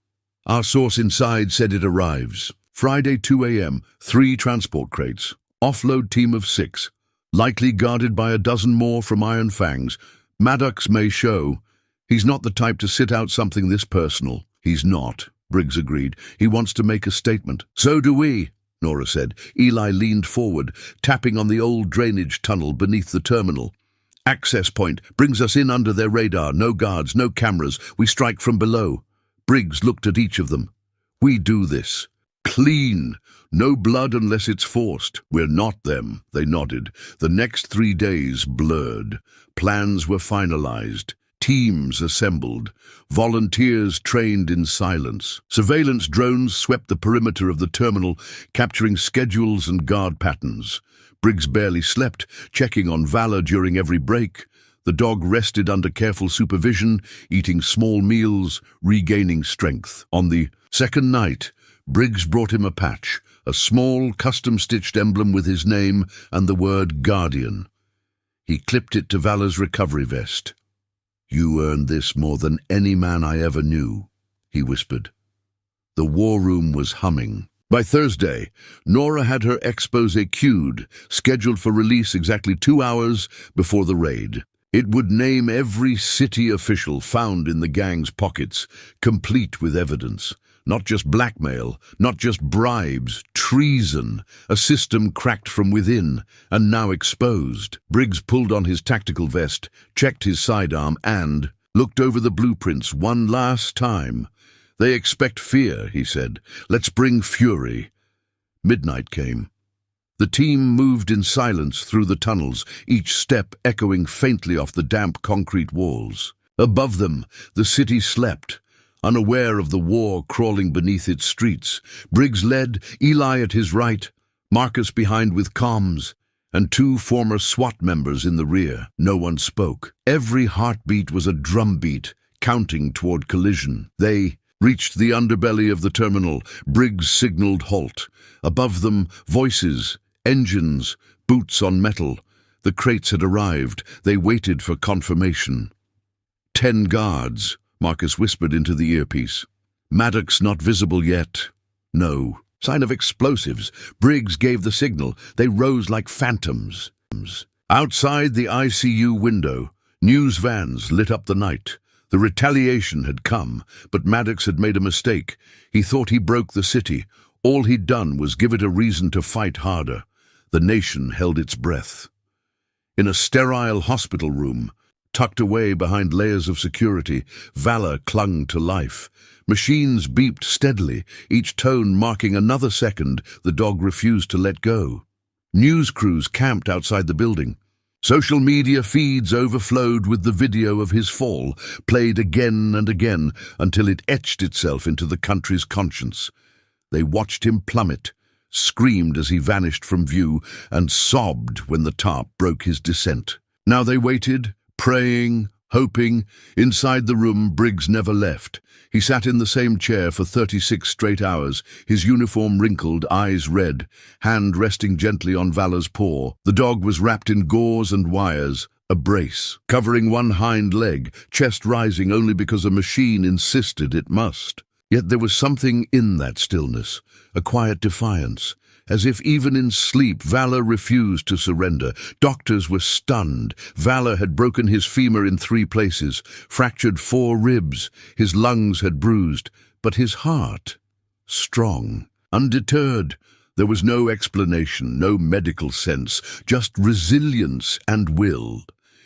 "Our source inside said it arrives. Friday 2 a.m., 3 transport crates. Offload team of 6. Likely guarded by a dozen more from Iron Fangs. Maddox may show. He's not the type to sit out something this personal." "He's not," Briggs agreed. "He wants to make a statement." "So do we," Nora said. Eli leaned forward, tapping on the old drainage tunnel beneath the terminal. "Access point brings us in under their radar. No guards, no cameras. We strike from below." Briggs looked at each of them. "We do this. Clean. No blood unless it's forced. We're not them," they nodded. The next 3 days blurred. Plans were finalized. Teams assembled. Volunteers trained in silence. Surveillance drones swept the perimeter of the terminal, capturing schedules and guard patterns. Briggs barely slept, checking on Valor during every break. The dog rested under careful supervision, eating small meals, regaining strength. On the second night, Briggs brought him a patch, a small, custom-stitched emblem with his name and the word Guardian. He clipped it to Valor's recovery vest. "You earned this more than any man I ever knew," he whispered. The war room was humming. By Thursday, Nora had her expose queued, scheduled for release exactly 2 hours before the raid. It would name every city official found in the gang's pockets, complete with evidence. Not just blackmail, not just bribes, treason, a system cracked from within and now exposed. Briggs pulled on his tactical vest, checked his sidearm and looked over the blueprints one last time. "They expect fear," he said. "Let's bring fury." Midnight came. The team moved in silence through the tunnels, each step echoing faintly off the damp concrete walls. Above them, the city slept, unaware of the war crawling beneath its streets. Briggs led, Eli at his right, Marcus behind with comms, and 2 former SWAT members in the rear. No one spoke. Every heartbeat was a drumbeat, counting toward collision. They reached the underbelly of the terminal. Briggs signaled halt. Above them, voices, engines, boots on metal. The crates had arrived. They waited for confirmation. 10 guards, Marcus whispered into the earpiece. "Maddox not visible yet." No. Sign of explosives. Briggs gave the signal. They rose like phantoms. Outside the ICU window, news vans lit up the night. The retaliation had come, but Maddox had made a mistake. He thought he broke the city. All he'd done was give it a reason to fight harder. The nation held its breath. In a sterile hospital room, tucked away behind layers of security, Valor clung to life. Machines beeped steadily, each tone marking another second the dog refused to let go. News crews camped outside the building. Social media feeds overflowed with the video of his fall, played again and again until it etched itself into the country's conscience. They watched him plummet, screamed as he vanished from view, and sobbed when the tarp broke his descent. Now they waited, praying, hoping. Inside the room, Briggs never left. He sat in the same chair for 36 straight hours, his uniform wrinkled, eyes red, hand resting gently on Valor's paw. The dog was wrapped in gauze and wires, a brace, covering one hind leg, chest rising only because a machine insisted it must. Yet there was something in that stillness, a quiet defiance, as if even in sleep Valor refused to surrender. Doctors were stunned. Valor had broken his femur in 3 places, fractured 4 ribs, his lungs had bruised, but his heart, strong, undeterred. There was no explanation, no medical sense, just resilience and will.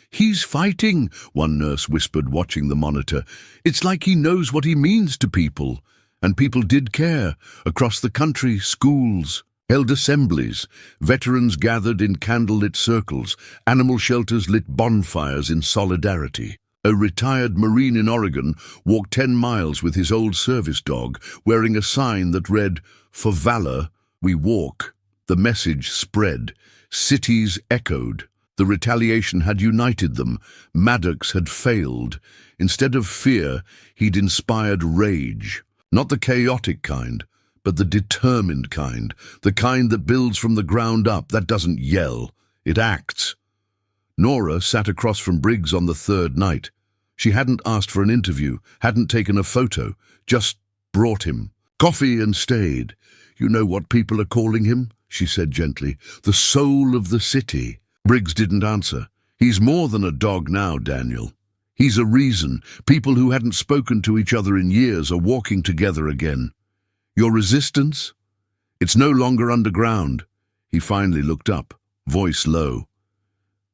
"He's fighting," one nurse whispered, watching the monitor. "It's like he knows what he means to people." And people did care. Across the country, schools held assemblies. Veterans gathered in candlelit circles. Animal shelters lit bonfires in solidarity. A retired Marine in Oregon walked 10 miles with his old service dog, wearing a sign that read, "For Valor, we walk." The message spread. Cities echoed. The retaliation had united them. Maddox had failed. Instead of fear, he'd inspired rage. Not the chaotic kind, but the determined kind. The kind that builds from the ground up, that doesn't yell, it acts. Nora sat across from Briggs on the 3rd night. She hadn't asked for an interview, hadn't taken a photo, just brought him. Coffee and stayed. "You know what people are calling him?" she said gently. "The soul of the city." Briggs didn't answer. "He's more than a dog now, Daniel. He's a reason. People who hadn't spoken to each other in years are walking together again. Your resistance? It's no longer underground." He finally looked up, voice low.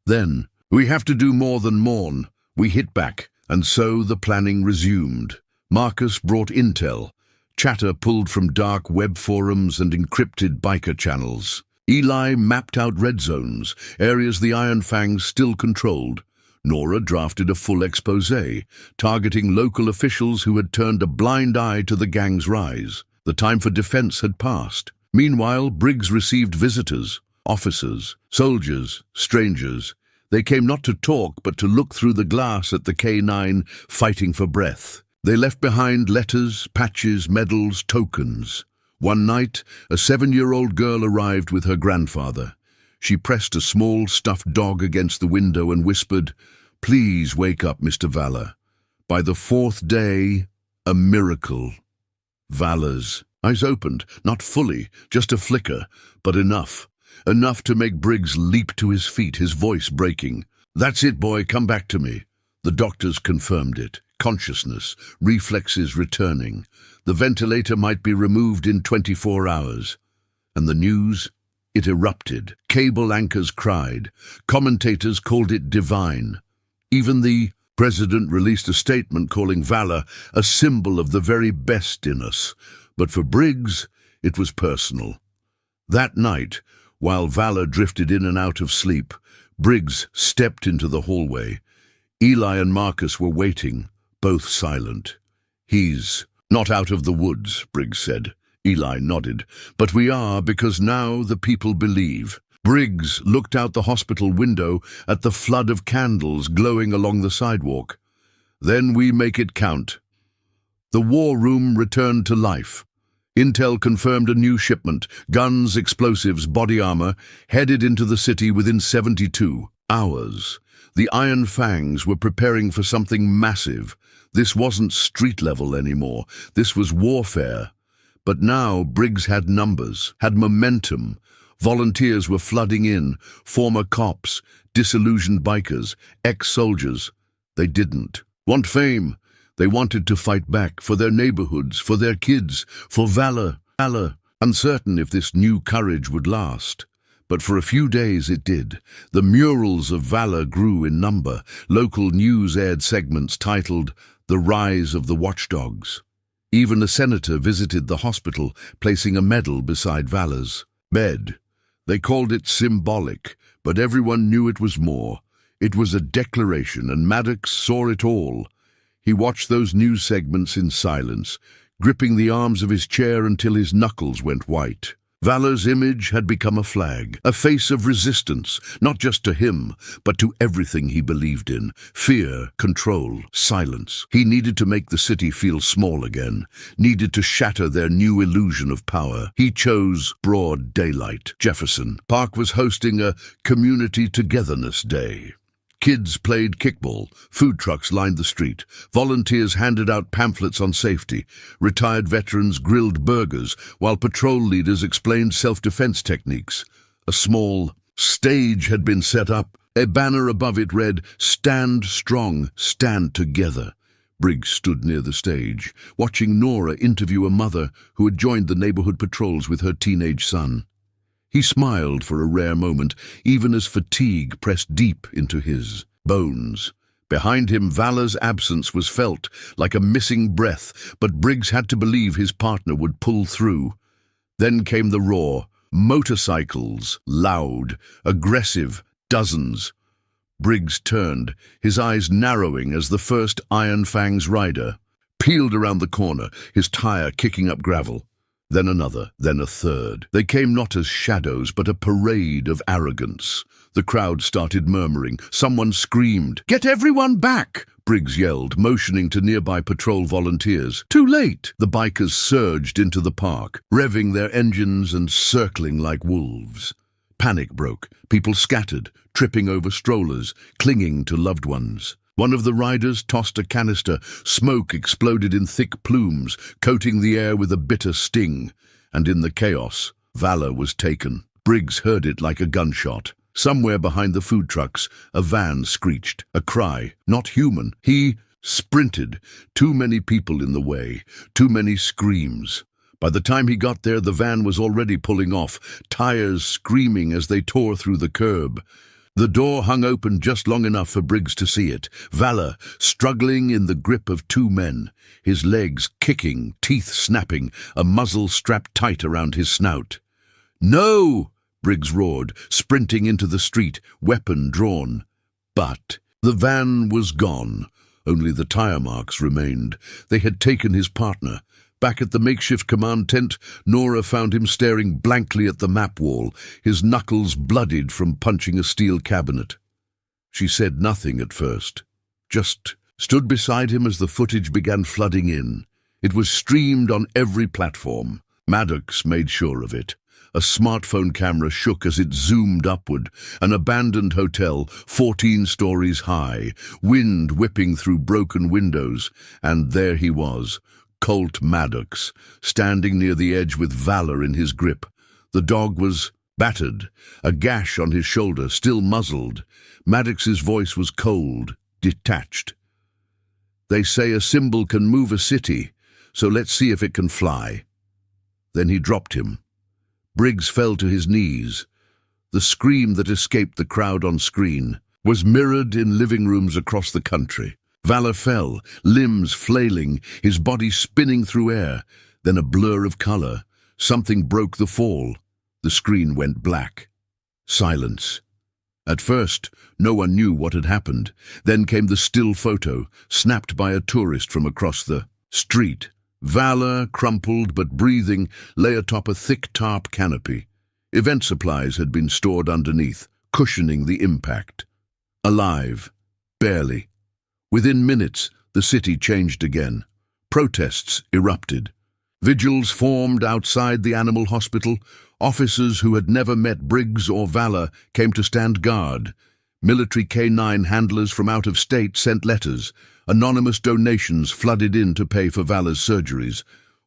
"Then, we have to do more than mourn." We hit back, and so the planning resumed. Marcus brought intel, chatter pulled from dark web forums and encrypted biker channels. Eli mapped out red zones, areas the Iron Fangs still controlled. Nora drafted a full exposé, targeting local officials who had turned a blind eye to the gang's rise. The time for defense had passed. Meanwhile, Briggs received visitors, officers, soldiers, strangers. They came not to talk, but to look through the glass at the K9 fighting for breath. They left behind letters, patches, medals, tokens. One night, a 7-year-old girl arrived with her grandfather. She pressed a small stuffed dog against the window and whispered, "Please wake up, Mr. Valor." By the 4th day, a miracle. Valor's eyes opened, not fully, just a flicker, but enough. Enough to make Briggs leap to his feet, his voice breaking. "That's it, boy, come back to me." The doctors confirmed it. Consciousness, reflexes returning. The ventilator might be removed in 24 hours. And the news? It erupted. Cable anchors cried. Commentators called it divine. Even the president released a statement calling Valor a symbol of the very best in us. But for Briggs, it was personal. That night, while Valor drifted in and out of sleep, Briggs stepped into the hallway. Eli and Marcus were waiting, both silent. "He's not out of the woods," Briggs said. Eli nodded. "But we are, because now the people believe." Briggs looked out the hospital window at the flood of candles glowing along the sidewalk. "Then we make it count." The war room returned to life. Intel confirmed a new shipment, guns, explosives, body armor, headed into the city within 72 hours. The Iron Fangs were preparing for something massive. This wasn't street level anymore. This was warfare. But now Briggs had numbers, had momentum. Volunteers were flooding in, former cops, disillusioned bikers, ex-soldiers. They didn't want fame. They wanted to fight back for their neighborhoods, for their kids, for Valor. Uncertain if this new courage would last. But for a few days it did. The murals of Valor grew in number. Local news aired segments titled "The Rise of the Watchdogs." Even a senator visited the hospital, placing a medal beside Valor's bed. They called it symbolic, but everyone knew it was more. It was a declaration, and Maddox saw it all. He watched those news segments in silence, gripping the arms of his chair until his knuckles went white. Valor's image had become a flag, a face of resistance, not just to him, but to everything he believed in. Fear, control, silence. He needed to make the city feel small again, needed to shatter their new illusion of power. He chose broad daylight. Jefferson Park was hosting a community togetherness day. Kids played kickball, food trucks lined the street, volunteers handed out pamphlets on safety, retired veterans grilled burgers, while patrol leaders explained self-defense techniques. A small stage had been set up. A banner above it read, "Stand strong, stand together." Briggs stood near the stage, watching Nora interview a mother who had joined the neighborhood patrols with her teenage son. He smiled for a rare moment, even as fatigue pressed deep into his bones. Behind him, Valor's absence was felt, like a missing breath, but Briggs had to believe his partner would pull through. Then came the roar. Motorcycles, loud, aggressive, dozens. Briggs turned, his eyes narrowing as the first Iron Fang's rider peeled around the corner, his tire kicking up gravel. Then another, then a third. They came not as shadows, but a parade of arrogance. The crowd started murmuring. Someone screamed, "Get everyone back!" Briggs yelled, motioning to nearby patrol volunteers. Too late! The bikers surged into the park, revving their engines and circling like wolves. Panic broke. People scattered, tripping over strollers, clinging to loved ones. One of the riders tossed a canister. Smoke exploded in thick plumes, coating the air with a bitter sting. And in the chaos, Valor was taken. Briggs heard it like a gunshot. Somewhere behind the food trucks, a van screeched. A cry, not human. He sprinted. Too many people in the way. Too many screams. By the time he got there, the van was already pulling off, tires screaming as they tore through the curb. The door hung open just long enough for Briggs to see it. Valor, struggling in the grip of two men, his legs kicking, teeth snapping, a muzzle strapped tight around his snout. "No!" Briggs roared, sprinting into the street, weapon drawn. But The van was gone. Only the tire marks remained. They had taken his partner. Back at the makeshift command tent, Nora found him staring blankly at the map wall, his knuckles bloodied from punching a steel cabinet. She said nothing at first, just stood beside him as the footage began flooding in. It was streamed on every platform. Maddox made sure of it. A smartphone camera shook as it zoomed upward, an abandoned hotel, 14 stories high, wind whipping through broken windows, and there he was, Colt Maddox, standing near the edge with Valor in his grip. The dog was battered, a gash on his shoulder, still muzzled. Maddox's voice was cold, detached. "They say a symbol can move a city, so let's see if it can fly." Then he dropped him. Briggs fell to his knees. The scream that escaped the crowd on screen was mirrored in living rooms across the country. Valor fell, limbs flailing, his body spinning through air. Then a blur of color. Something broke the fall. The screen went black. Silence. At first, no one knew what had happened. Then came the still photo, snapped by a tourist from across the street. Valor, crumpled but breathing, lay atop a thick tarp canopy. Event supplies had been stored underneath, cushioning the impact. Alive, barely. Within minutes, the city changed again. Protests erupted. Vigils formed outside the animal hospital. Officers who had never met Briggs or Valor came to stand guard. Military K9 handlers from out of state sent letters. Anonymous donations flooded in to pay for Valor's surgeries.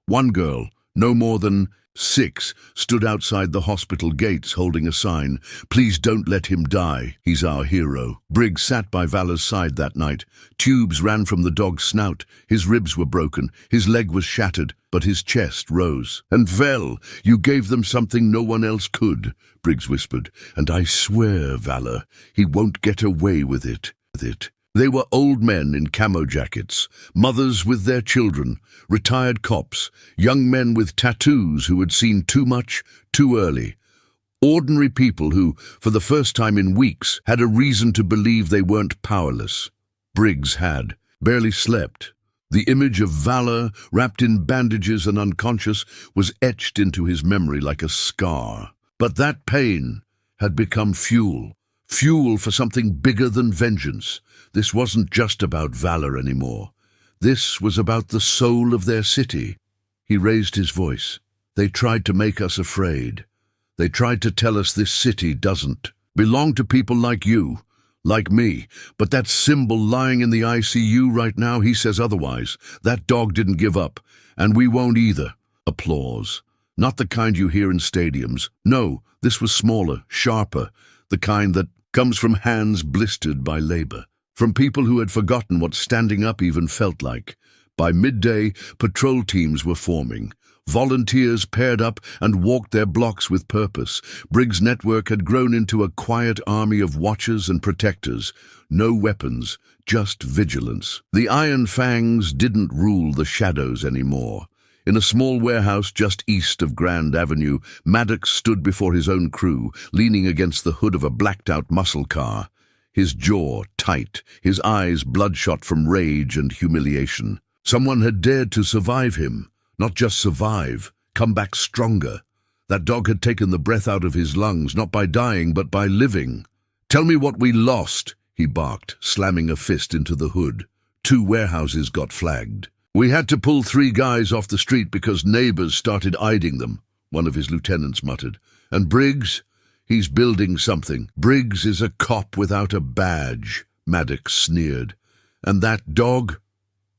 One girl, no more than 6, stood outside the hospital gates holding a sign. "Please don't let him die. He's our hero." Briggs sat by Valor's side that night. Tubes ran from the dog's snout. His ribs were broken. His leg was shattered, but his chest rose. "And Vel, you gave them something no one else could," Briggs whispered. "And I swear, Valor, he won't get away with it." They were old men in camo jackets, mothers with their children, retired cops, young men with tattoos who had seen too much, too early. Ordinary people who, for the first time in weeks, had a reason to believe they weren't powerless. Briggs had, barely slept. The image of Valor, wrapped in bandages and unconscious, was etched into his memory like a scar. But that pain had become fuel for something bigger than vengeance. This wasn't just about Valor anymore. This was about the soul of their city. He raised his voice. "They tried to make us afraid. They tried to tell us this city doesn't belong to people like you, like me. But that symbol lying in the ICU right now, he says otherwise. That dog didn't give up, and we won't either." Applause. Not the kind you hear in stadiums. No, this was smaller, sharper, the kind that comes from hands blistered by labor, from people who had forgotten what standing up even felt like. By midday, patrol teams were forming. Volunteers paired up and walked their blocks with purpose. Briggs' network had grown into a quiet army of watchers and protectors. No weapons, just vigilance. The Iron Fangs didn't rule the shadows anymore. In a small warehouse just east of Grand Avenue, Maddox stood before his own crew, leaning against the hood of a blacked-out muscle car. His jaw tight, his eyes bloodshot from rage and humiliation. Someone had dared to survive him. Not just survive, come back stronger. That dog had taken the breath out of his lungs, not by dying, but by living. "Tell me what we lost," he barked, slamming a fist into the hood. 2 warehouses got flagged. "We had to pull 3 guys off the street because neighbors started eyeing them," one of his lieutenants muttered. "And Briggs? He's building something. Briggs is a cop without a badge," Maddox sneered. "And that dog?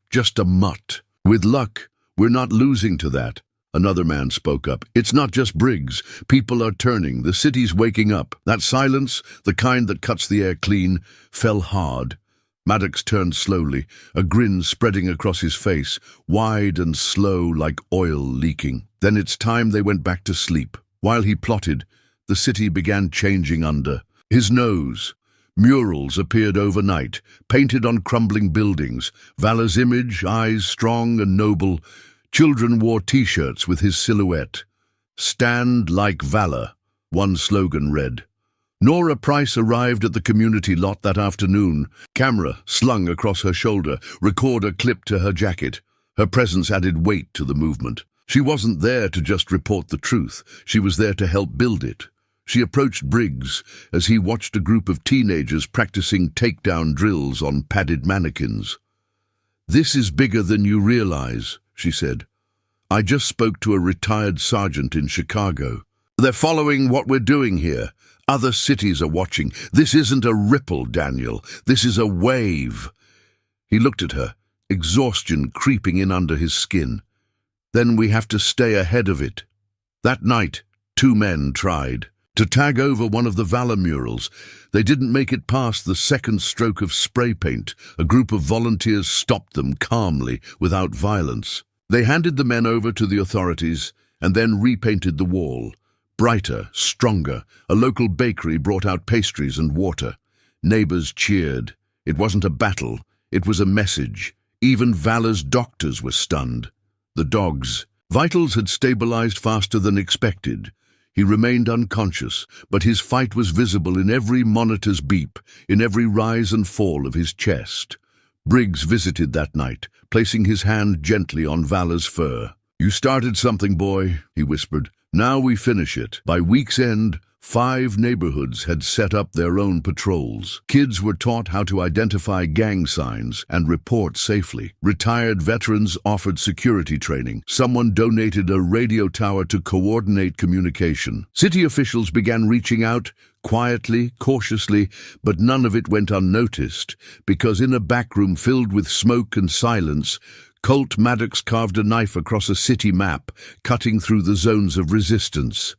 Just a mutt. With luck, we're not losing to that." Another man spoke up. "It's not just Briggs. People are turning. The city's waking up." That silence, the kind that cuts the air clean, fell hard. Maddox turned slowly, a grin spreading across his face, wide and slow like oil leaking. Then it's time they went back to sleep. While he plotted, the city began changing under his nose. Murals appeared overnight, painted on crumbling buildings. Valor's image, eyes strong and noble. Children wore T-shirts with his silhouette. "Stand like Valor," one slogan read. Nora Price arrived at the community lot that afternoon, camera slung across her shoulder, recorder clipped to her jacket. Her presence added weight to the movement. She wasn't there to just report the truth, she was there to help build it. She approached Briggs as he watched a group of teenagers practicing takedown drills on padded mannequins. "This is bigger than you realize," she said. "I just spoke to a retired sergeant in Chicago. They're following what we're doing here. Other cities are watching. This isn't a ripple, Daniel. This is a wave." He looked at her, exhaustion creeping in under his skin. "Then we have to stay ahead of it." That night, 2 men tried to tag over one of the Valor murals. They didn't make it past the second stroke of spray paint. A group of volunteers stopped them calmly, without violence. They handed the men over to the authorities and then repainted the wall. Brighter, stronger, a local bakery brought out pastries and water. Neighbors cheered. It wasn't a battle, it was a message. Even Valor's doctors were stunned. The dog's vitals had stabilized faster than expected. He remained unconscious, but his fight was visible in every monitor's beep, in every rise and fall of his chest. Briggs visited that night, placing his hand gently on Valor's fur. "You started something, boy," he whispered. "Now we finish it." By week's end, 5 neighborhoods had set up their own patrols. Kids were taught how to identify gang signs and report safely. Retired veterans offered security training. Someone donated a radio tower to coordinate communication. City officials began reaching out, quietly, cautiously, but none of it went unnoticed, because in a backroom filled with smoke and silence, Colt Maddox carved a knife across a city map, cutting through the zones of resistance.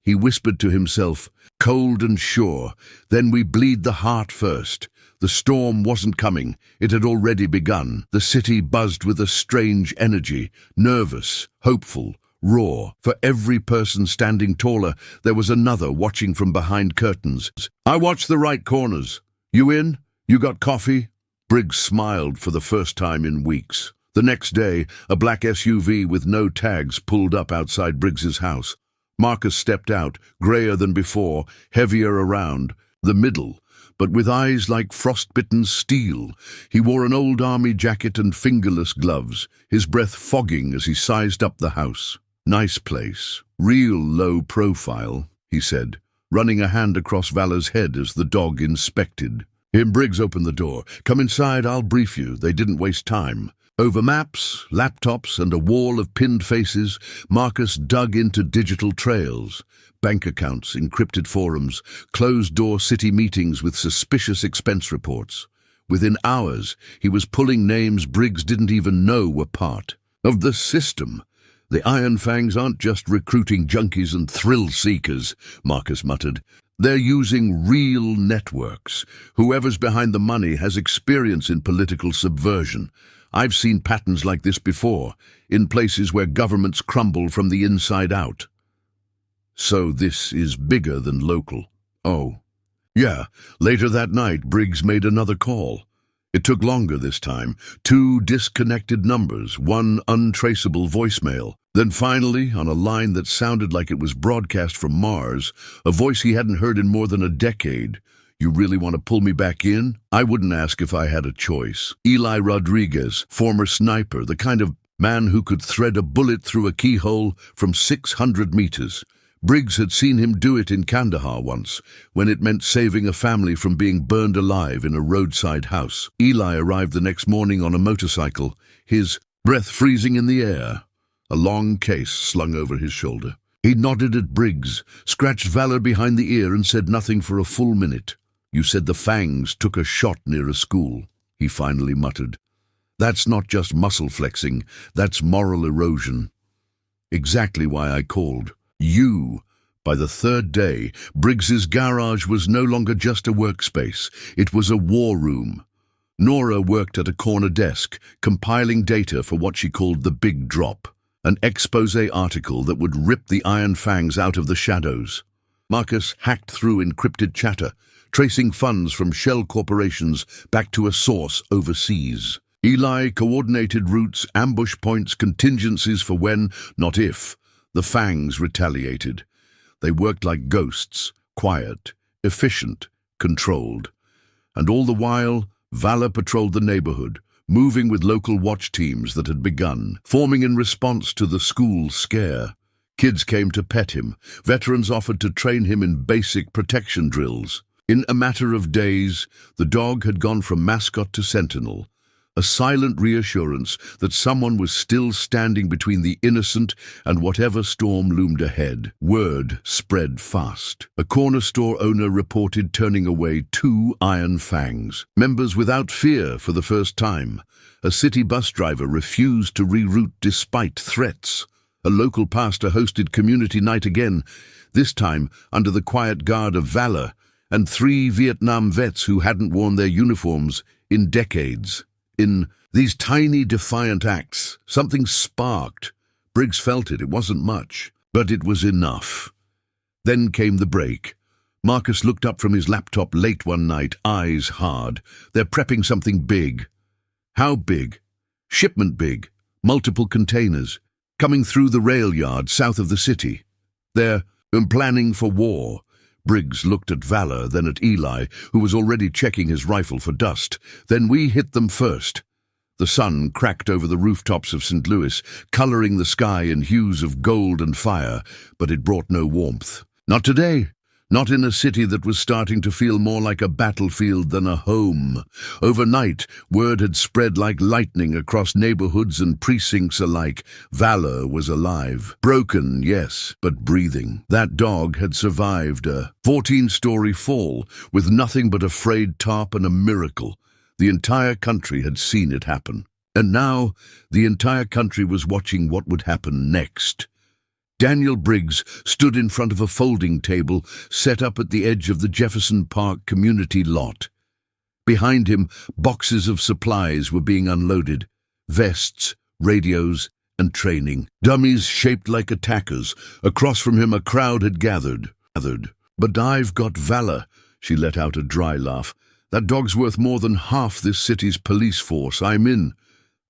He whispered to himself, cold and sure, "Then we bleed the heart first." The storm wasn't coming, it had already begun. The city buzzed with a strange energy, nervous, hopeful, raw. For every person standing taller, there was another watching from behind curtains. "I watched the right corners. You in? You got coffee?" Briggs smiled for the first time in weeks. The next day, a black SUV with no tags pulled up outside Briggs's house. Marcus stepped out, grayer than before, heavier around the middle, but with eyes like frostbitten steel. He wore an old army jacket and fingerless gloves, his breath fogging as he sized up the house. "Nice place. Real low profile," he said, running a hand across Valor's head as the dog inspected. Briggs opened the door. "Come inside, I'll brief you." They didn't waste time. Over maps, laptops, and a wall of pinned faces, Marcus dug into digital trails, bank accounts, encrypted forums, closed-door city meetings with suspicious expense reports. Within hours, he was pulling names Briggs didn't even know were part of the system. "The Iron Fangs aren't just recruiting junkies and thrill-seekers," Marcus muttered. "They're using real networks. Whoever's behind the money has experience in political subversion. I've seen patterns like this before, in places where governments crumble from the inside out." "So this is bigger than local." "Oh." "Yeah." Later that night, Briggs made another call. It took longer this time. 2 disconnected numbers, 1 untraceable voicemail. Then finally, on a line that sounded like it was broadcast from Mars, a voice he hadn't heard in more than a decade. "You really want to pull me back in?" "I wouldn't ask if I had a choice." Eli Rodriguez, former sniper, the kind of man who could thread a bullet through a keyhole from 600 meters. Briggs had seen him do it in Kandahar once, when it meant saving a family from being burned alive in a roadside house. Eli arrived the next morning on a motorcycle, his breath freezing in the air, a long case slung over his shoulder. He nodded at Briggs, scratched Valor behind the ear, and said nothing for a full minute. "You said the Fangs took a shot near a school," he finally muttered. "That's not just muscle flexing, that's moral erosion." "Exactly why I called. You." By the 3rd day, Briggs's garage was no longer just a workspace, it was a war room. Nora worked at a corner desk, compiling data for what she called the Big Drop, an expose article that would rip the Iron Fangs out of the shadows. Marcus hacked through encrypted chatter, tracing funds from shell corporations back to a source overseas. Eli coordinated routes, ambush points, contingencies for when, not if, the Fangs retaliated. They worked like ghosts, quiet, efficient, controlled. And all the while, Valor patrolled the neighborhood, moving with local watch teams that had begun, forming in response to the school scare. Kids came to pet him. Veterans offered to train him in basic protection drills. In a matter of days, the dog had gone from mascot to sentinel, a silent reassurance that someone was still standing between the innocent and whatever storm loomed ahead. Word spread fast. A corner store owner reported turning away 2 Iron Fangs, members without fear for the first time. A city bus driver refused to reroute despite threats. A local pastor hosted community night again, this time under the quiet guard of Valor and 3 Vietnam vets who hadn't worn their uniforms in decades. In these tiny, defiant acts, something sparked. Briggs felt it. It wasn't much, but it was enough. Then came the break. Marcus looked up from his laptop late one night, eyes hard. They're prepping something big. How big? Shipment big. Multiple containers. Coming through the rail yard south of the city. They're planning for war. Briggs looked at Valor, then at Eli, who was already checking his rifle for dust. Then we hit them first. The sun cracked over the rooftops of St. Louis, coloring the sky in hues of gold and fire, but it brought no warmth. Not today. Not in a city that was starting to feel more like a battlefield than a home. Overnight, word had spread like lightning across neighborhoods and precincts alike. Valor was alive. Broken, yes, but breathing. That dog had survived a 14-story fall with nothing but a frayed tarp and a miracle. The entire country had seen it happen. And now, the entire country was watching what would happen next. Daniel Briggs stood in front of a folding table set up at the edge of the Jefferson Park community lot. Behind him, boxes of supplies were being unloaded. Vests, radios, and training. Dummies shaped like attackers. Across from him a crowd had gathered. But I've got Valor, she let out a dry laugh. That dog's worth more than half this city's police force. I'm in.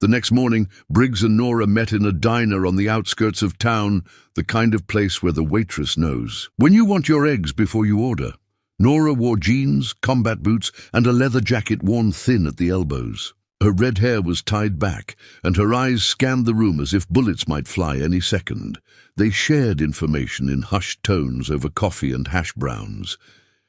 The next morning, Briggs and Nora met in a diner on the outskirts of town, the kind of place where the waitress knows when you want your eggs before you order. Nora wore jeans, combat boots, and a leather jacket worn thin at the elbows. Her red hair was tied back, and her eyes scanned the room as if bullets might fly any second. They shared information in hushed tones over coffee and hash browns.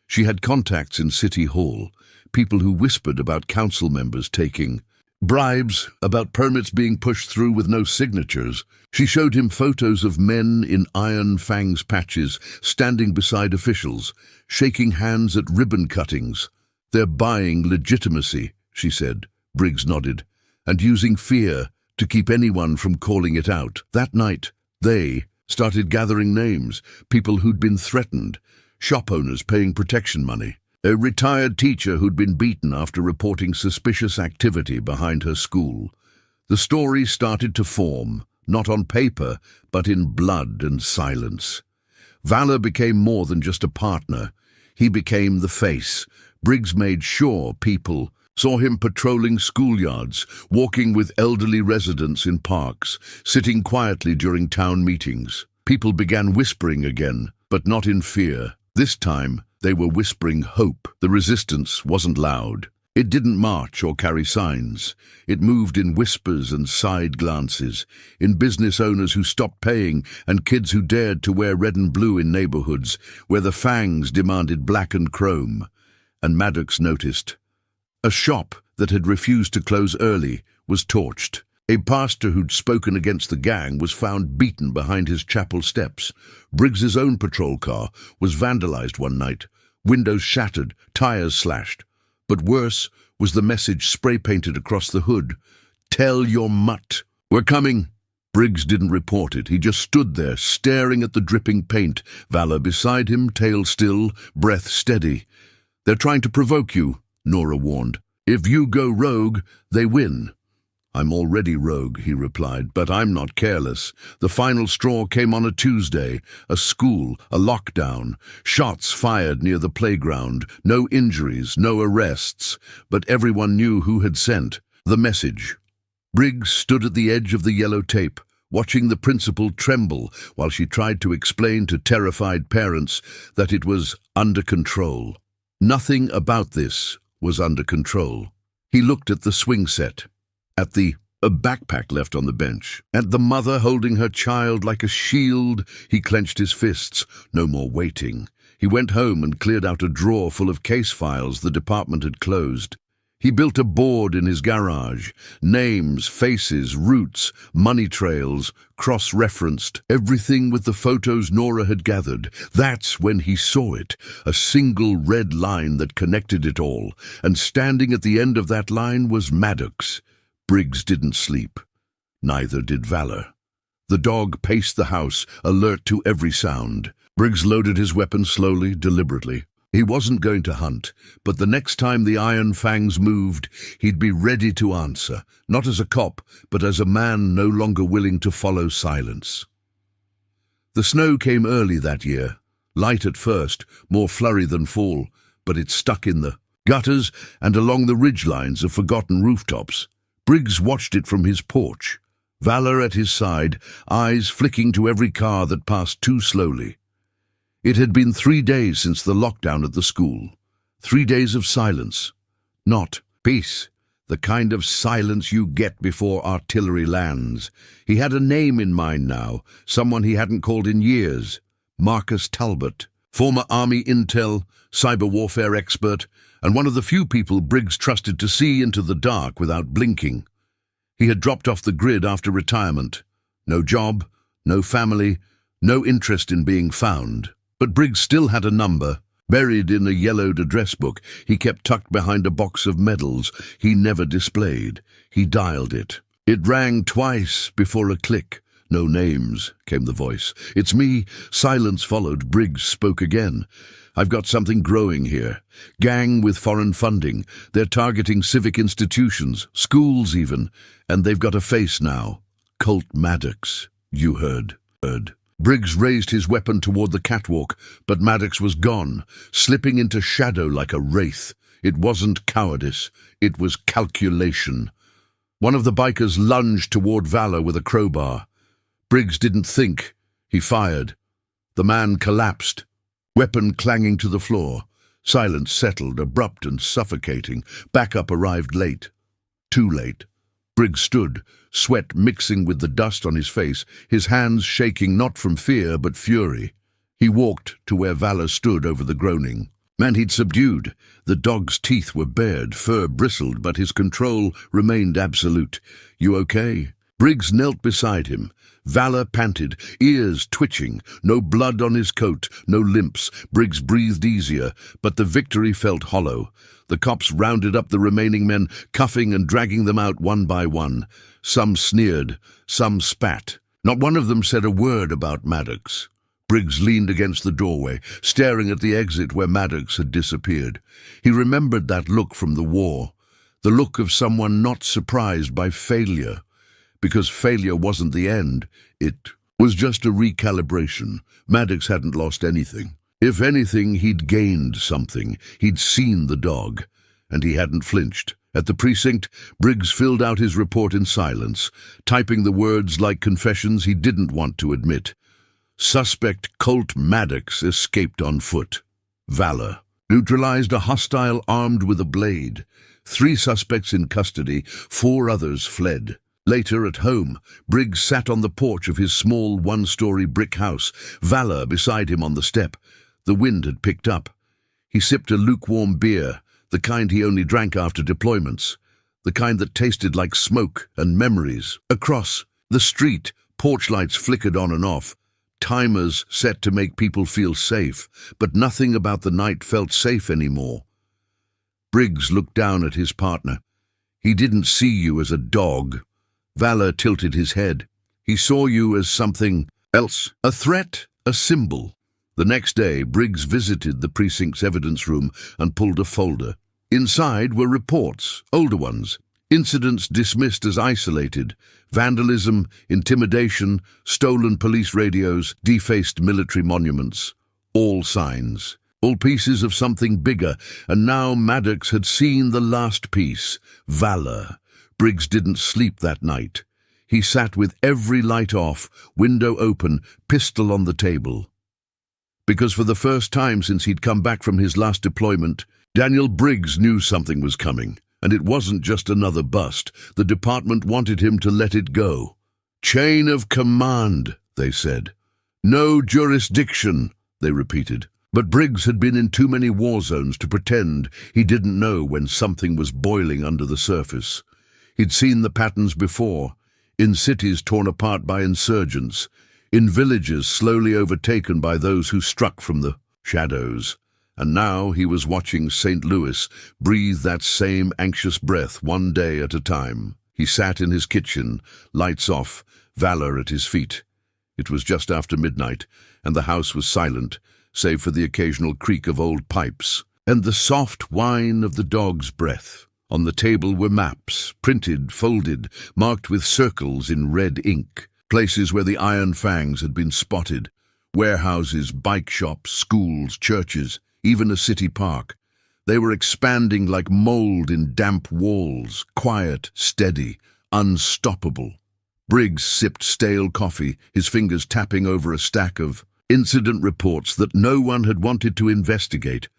She had contacts in City Hall, people who whispered about council members taking bribes, about permits being pushed through with no signatures. She showed him photos of men in Iron Fangs patches standing beside officials, shaking hands at ribbon cuttings. They're buying legitimacy, she said. Briggs nodded. And using fear to keep anyone from calling it out. That night, they started gathering names, people who'd been threatened, shop owners paying protection money. A retired teacher who'd been beaten after reporting suspicious activity behind her school. The story started to form, not on paper, but in blood and silence. Valor became more than just a partner. He became the face. Briggs made sure people saw him patrolling schoolyards, walking with elderly residents in parks, sitting quietly during town meetings. People began whispering again, but not in fear. This time, they were whispering hope. The resistance wasn't loud. It didn't march or carry signs. It moved in whispers and side glances, in business owners who stopped paying and kids who dared to wear red and blue in neighborhoods where the Fangs demanded black and chrome. And Maddox noticed. A shop that had refused to close early was torched. A pastor who'd spoken against the gang was found beaten behind his chapel steps. Briggs's own patrol car was vandalized one night, windows shattered, tires slashed. But worse was the message spray-painted across the hood. Tell your mutt. We're coming. Briggs didn't report it. He just stood there, staring at the dripping paint, Valor beside him, tail still, breath steady. They're trying to provoke you, Nora warned. If you go rogue, they win. I'm already rogue, he replied, but I'm not careless. The final straw came on a Tuesday. A school, a lockdown. Shots fired near the playground. No injuries, no arrests. But everyone knew who had sent the message. Briggs stood at the edge of the yellow tape, watching the principal tremble while she tried to explain to terrified parents that it was under control. Nothing about this was under control. He looked at the swing set, at a backpack left on the bench, at the mother holding her child like a shield. He clenched his fists. No more waiting. He went home and cleared out a drawer full of case files the department had closed. He built a board in his garage. Names, faces, routes, money trails, cross-referenced, everything with the photos Nora had gathered. That's when he saw it, a single red line that connected it all, and standing at the end of that line was Maddox. Briggs didn't sleep. Neither did Valor. The dog paced the house, alert to every sound. Briggs loaded his weapon slowly, deliberately. He wasn't going to hunt, but the next time the iron fangs moved, he'd be ready to answer, not as a cop, but as a man no longer willing to follow silence. The snow came early that year, light at first, more flurry than fall, but it stuck in the gutters and along the ridgelines of forgotten rooftops. Briggs watched it from his porch, Valor at his side, eyes flicking to every car that passed too slowly. It had been 3 days since the lockdown at the school. 3 days of silence. Not peace, the kind of silence you get before artillery lands. He had a name in mind now, someone he hadn't called in years. Marcus Talbot, former Army intel, cyber warfare expert, and one of the few people Briggs trusted to see into the dark without blinking. He had dropped off the grid after retirement. No job, no family, no interest in being found. But Briggs still had a number, buried in a yellowed address book he kept tucked behind a box of medals he never displayed. He dialed it. It rang twice before a click. "No names," came the voice. "It's me." Silence followed. Briggs spoke again. "I've got something growing here. Gang with foreign funding. They're targeting civic institutions, schools even, and they've got a face now. Colt Maddox. You heard." Briggs raised his weapon toward the catwalk, but Maddox was gone, slipping into shadow like a wraith. It wasn't cowardice, it was calculation. One of the bikers lunged toward Valor with a crowbar. Briggs didn't think. He fired. The man collapsed, weapon clanging to the floor. Silence settled, abrupt and suffocating. Backup arrived late. Too late. Briggs stood, sweat mixing with the dust on his face, his hands shaking not from fear but fury. He walked to where Valor stood over the groaning. Man he'd subdued. The dog's teeth were bared, fur bristled, but his control remained absolute. "You okay?" Briggs knelt beside him. Valor panted, ears twitching, no blood on his coat, no limps. Briggs breathed easier, but the victory felt hollow. The cops rounded up the remaining men, cuffing and dragging them out one by one. Some sneered, some spat. Not one of them said a word about Maddox. Briggs leaned against the doorway, staring at the exit where Maddox had disappeared. He remembered that look from the war, the look of someone not surprised by failure. Because failure wasn't the end, it was just a recalibration. Maddox hadn't lost anything. If anything, he'd gained something. He'd seen the dog, and he hadn't flinched. At the precinct, Briggs filled out his report in silence, typing the words like confessions he didn't want to admit. Suspect Colt Maddox escaped on foot. Valor. Neutralized a hostile armed with a blade. 3 suspects in custody, 4 others fled. Later, at home, Briggs sat on the porch of his small 1-story brick house, Valor beside him on the step. The wind had picked up. He sipped a lukewarm beer, the kind he only drank after deployments, the kind that tasted like smoke and memories. Across the street, porch lights flickered on and off, timers set to make people feel safe, but nothing about the night felt safe anymore. Briggs looked down at his partner. "He didn't see you as a dog." Valor tilted his head. "He saw you as something else. A threat, a symbol." The next day, Briggs visited the precinct's evidence room and pulled a folder. Inside were reports, older ones, incidents dismissed as isolated, vandalism, intimidation, stolen police radios, defaced military monuments. All signs, all pieces of something bigger, and now Maddox had seen the last piece, Valor. Briggs didn't sleep that night. He sat with every light off, window open, pistol on the table. Because for the first time since he'd come back from his last deployment, Daniel Briggs knew something was coming, and it wasn't just another bust. The department wanted him to let it go. Chain of command, they said. No jurisdiction, they repeated. But Briggs had been in too many war zones to pretend he didn't know when something was boiling under the surface. He'd seen the patterns before, in cities torn apart by insurgents, in villages slowly overtaken by those who struck from the shadows. And now he was watching St. Louis breathe that same anxious breath one day at a time. He sat in his kitchen, lights off, Valor at his feet. It was just after midnight, and the house was silent, save for the occasional creak of old pipes, and the soft whine of the dog's breath. On the table were maps, printed, folded, marked with circles in red ink, places where the Iron Fangs had been spotted, warehouses, bike shops, schools, churches, even a city park. They were expanding like mold in damp walls, quiet, steady, unstoppable. Briggs sipped stale coffee, his fingers tapping over a stack of incident reports that no one had wanted to investigate.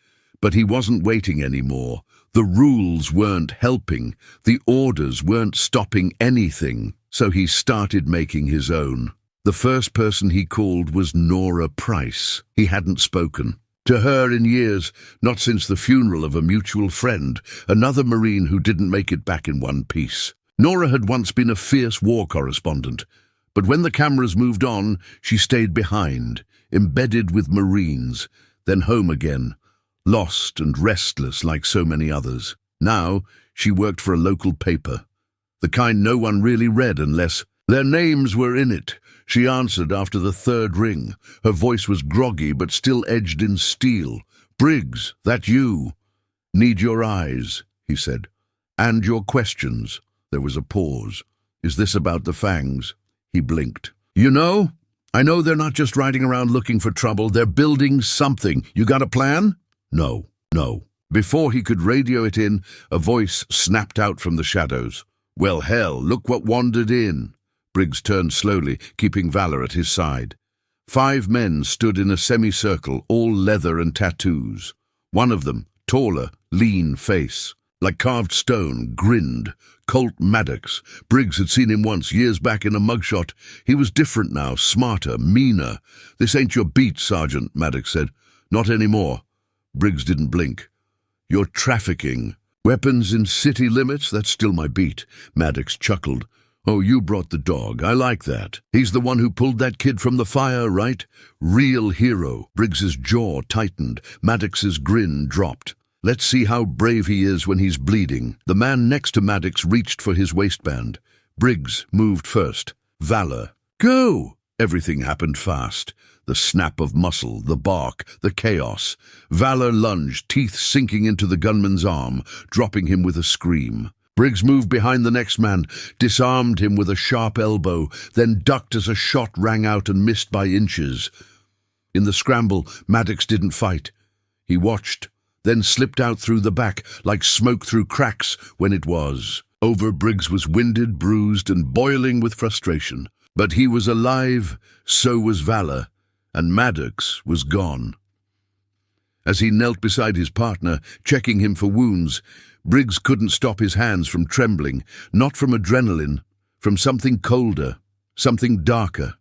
But he wasn't waiting anymore. The rules weren't helping. The orders weren't stopping anything. So he started making his own. The first person he called was Nora Price. He hadn't spoken to her in years, not since the funeral of a mutual friend, another Marine who didn't make it back in one piece. Nora had once been a fierce war correspondent, but when the cameras moved on, she stayed behind, embedded with Marines, then home again, lost and restless like so many others. Now she worked for a local paper, the kind no one really read unless their names were in it. She answered after the third ring. Her voice was groggy but still edged in steel. "Briggs, that you?" "Need your eyes," he said. "And your questions." There was a pause. "Is this about the Fangs?" He blinked. I know they're not just riding around looking for trouble. They're building something. You got a plan?" No. Before he could radio it in, a voice snapped out from the shadows. "Well, hell, look what wandered in." Briggs turned slowly, keeping Valor at his side. 5 men stood in a semicircle, all leather and tattoos. One of them, taller, lean face, like carved stone, grinned. Colt Maddox. Briggs had seen him once, years back in a mugshot. He was different now, smarter, meaner. "This ain't your beat, Sergeant," Maddox said. "Not anymore." Briggs didn't blink. "You're trafficking. Weapons in city limits? That's still my beat." Maddox chuckled. "Oh, you brought the dog. I like that. He's the one who pulled that kid from the fire, right? Real hero." Briggs's jaw tightened. Maddox's grin dropped. "Let's see how brave he is when he's bleeding." The man next to Maddox reached for his waistband. Briggs moved first. "Valor, go!" Everything happened fast. The snap of muscle, the bark, the chaos. Valor lunged, teeth sinking into the gunman's arm, dropping him with a scream. Briggs moved behind the next man, disarmed him with a sharp elbow, then ducked as a shot rang out and missed by inches. In the scramble, Maddox didn't fight. He watched, then slipped out through the back, like smoke through cracks when it was over. Briggs was winded, bruised, and boiling with frustration. But he was alive, so was Valor, and Maddox was gone. As he knelt beside his partner, checking him for wounds, Briggs couldn't stop his hands from trembling, not from adrenaline, from something colder, something darker.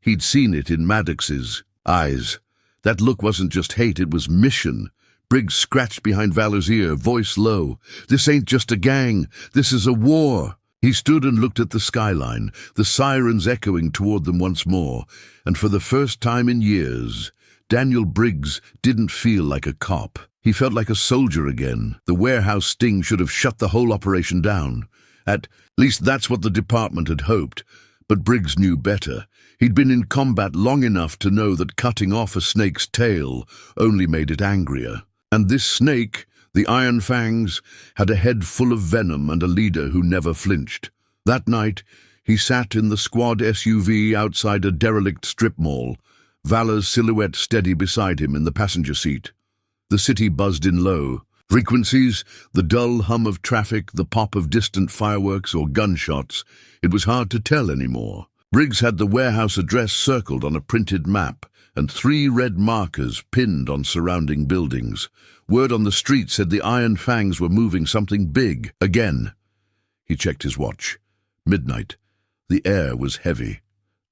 He'd seen it in Maddox's eyes. That look wasn't just hate, it was mission. Briggs scratched behind Valor's ear, voice low. "This ain't just a gang, this is a war." He stood and looked at the skyline, the sirens echoing toward them once more, and for the first time in years, Daniel Briggs didn't feel like a cop. He felt like a soldier again. The warehouse sting should have shut the whole operation down. At least that's what the department had hoped. But Briggs knew better. He'd been in combat long enough to know that cutting off a snake's tail only made it angrier. And this snake, the Iron Fangs, had a head full of venom and a leader who never flinched. That night, he sat in the squad SUV outside a derelict strip mall, Valor's silhouette steady beside him in the passenger seat. The city buzzed in low, Frequencies, the dull hum of traffic, the pop of distant fireworks or gunshots, it was hard to tell anymore. Briggs had the warehouse address circled on a printed map and 3 red markers pinned on surrounding buildings. Word on the street said the Iron Fangs were moving something big again. He checked his watch. Midnight. The air was heavy.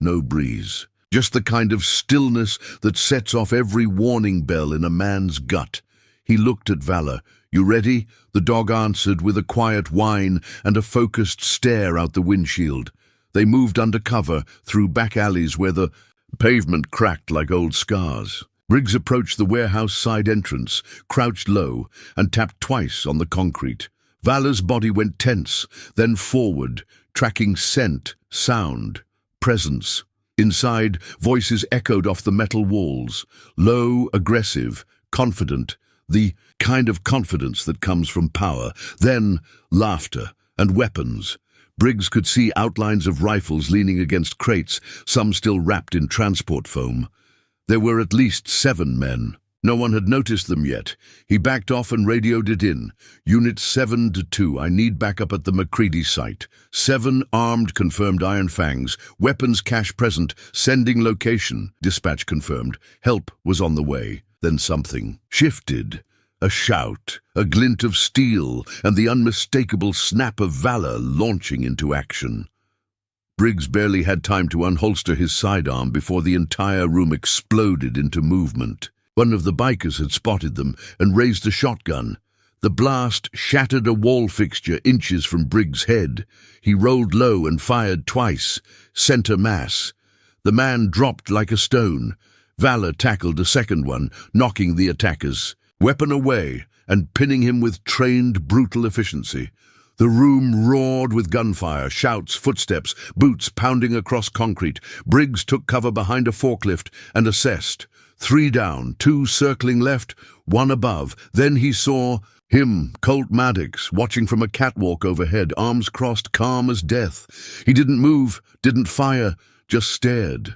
No breeze. Just the kind of stillness that sets off every warning bell in a man's gut. He looked at Valor. "You ready?" The dog answered with a quiet whine and a focused stare out the windshield. They moved under cover, through back alleys where the pavement cracked like old scars. Briggs approached the warehouse side entrance, crouched low, and tapped twice on the concrete. Valor's body went tense, then forward, tracking scent, sound, presence. Inside, voices echoed off the metal walls, low, aggressive, confident, the kind of confidence that comes from power. Then, laughter and weapons. Briggs could see outlines of rifles leaning against crates, some still wrapped in transport foam. There were at least 7 men. No one had noticed them yet. He backed off and radioed it in. "Unit 7-2, I need backup at the McCready site. 7 armed, confirmed Iron Fangs. Weapons cache present. Sending location." Dispatch confirmed. Help was on the way. Then something shifted. A shout, a glint of steel, and the unmistakable snap of Valor launching into action. Briggs barely had time to unholster his sidearm before the entire room exploded into movement. One of the bikers had spotted them and raised a shotgun. The blast shattered a wall fixture inches from Briggs' head. He rolled low and fired twice, center mass. The man dropped like a stone. Valor tackled a second one, knocking the attackers, weapon away, and pinning him with trained, brutal efficiency. The room roared with gunfire, shouts, footsteps, boots pounding across concrete. Briggs took cover behind a forklift and assessed. 3 down, 2 circling left, 1 above. Then he saw him, Colt Maddox, watching from a catwalk overhead, arms crossed, calm as death. He didn't move, didn't fire, just stared.